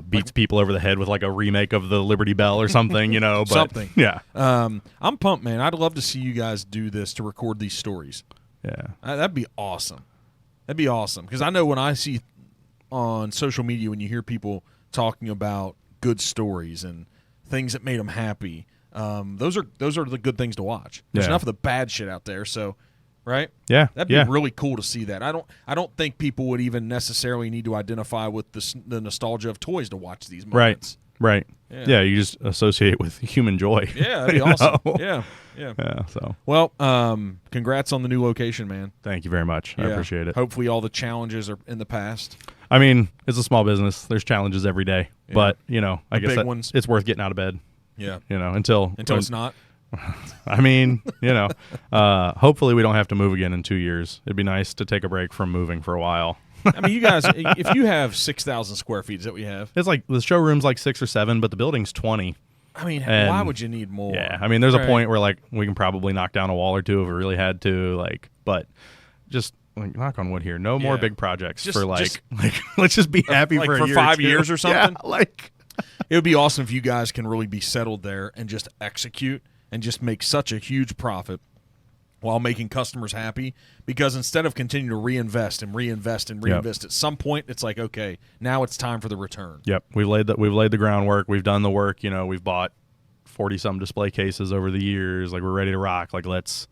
beats people over the head with like a remake of the Liberty Bell or something, But, something. Yeah. I'm pumped, man. I'd love to see you guys do this to record these stories. Yeah. That'd be awesome. That'd be awesome because I know when I see on social media when you hear people talking about good stories and things that made them happy, those are the good things to watch. There's enough of the bad shit out there, so right? Yeah, that'd be really cool to see that. I don't think people would even necessarily need to identify with the nostalgia of toys to watch these moments. Right. Yeah, you just associate it with human joy. Yeah, that'd be awesome. Yeah. So well, congrats on the new location, man. Thank you very much. I appreciate it. Hopefully, all the challenges are in the past. I mean, it's a small business. There's challenges every day, but I guess ones. It's worth getting out of bed. Yeah. Until it's not. I mean, hopefully we don't have to move again in 2 years. It'd be nice to take a break from moving for a while. I mean, you guys, if you have 6,000 square feet, is that what you have? It's like the showroom's like 6 or 7, but the building's 20. I mean, why would you need more? Yeah, I mean, there's a point where like we can probably knock down a wall or two if we really had to, but just knock on wood here. No more big projects for like let's just be happy for a year 5 years or something. Yeah, it would be awesome if you guys can really be settled there and just execute and just make such a huge profit while making customers happy, because instead of continuing to reinvest, at some point it's like, okay, now it's time for the return. Yep, we've laid the groundwork. We've done the work. We've bought 40-some display cases over the years. Like, we're ready to rock. Like, let's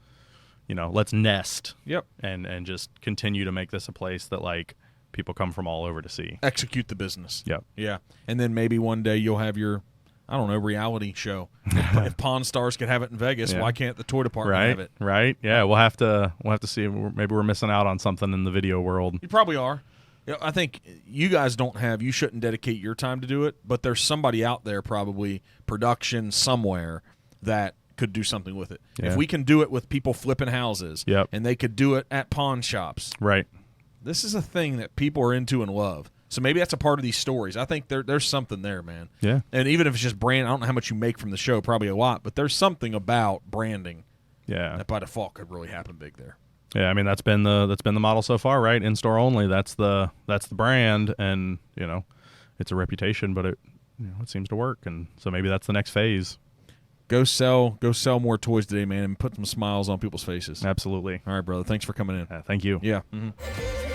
nest. Yep, and just continue to make this a place that like people come from all over to see. Execute the business. Yep. Yeah, and then maybe one day you'll have your, I don't know, reality show. If Pawn Stars could have it in Vegas, why can't the toy department have it? Right. Yeah, we'll have to see. Maybe we're missing out on something in the video world. You probably are. I think you guys you shouldn't dedicate your time to do it, but there's somebody out there, probably production somewhere, that could do something with it. Yeah. If we can do it with people flipping houses, and they could do it at pawn shops. Right. This is a thing that people are into and love. So maybe that's a part of these stories. I think there's something there, man. Yeah. And even if it's just brand, I don't know how much you make from the show, probably a lot, but there's something about branding that by default could really happen big there. Yeah, I mean that's been the model so far, right? In store only. That's the brand, and it's a reputation, but it seems to work, and so maybe that's the next phase. Go sell more toys today, man, and put some smiles on people's faces. Absolutely. All right, brother. Thanks for coming in. Thank you. Yeah. Mm-hmm.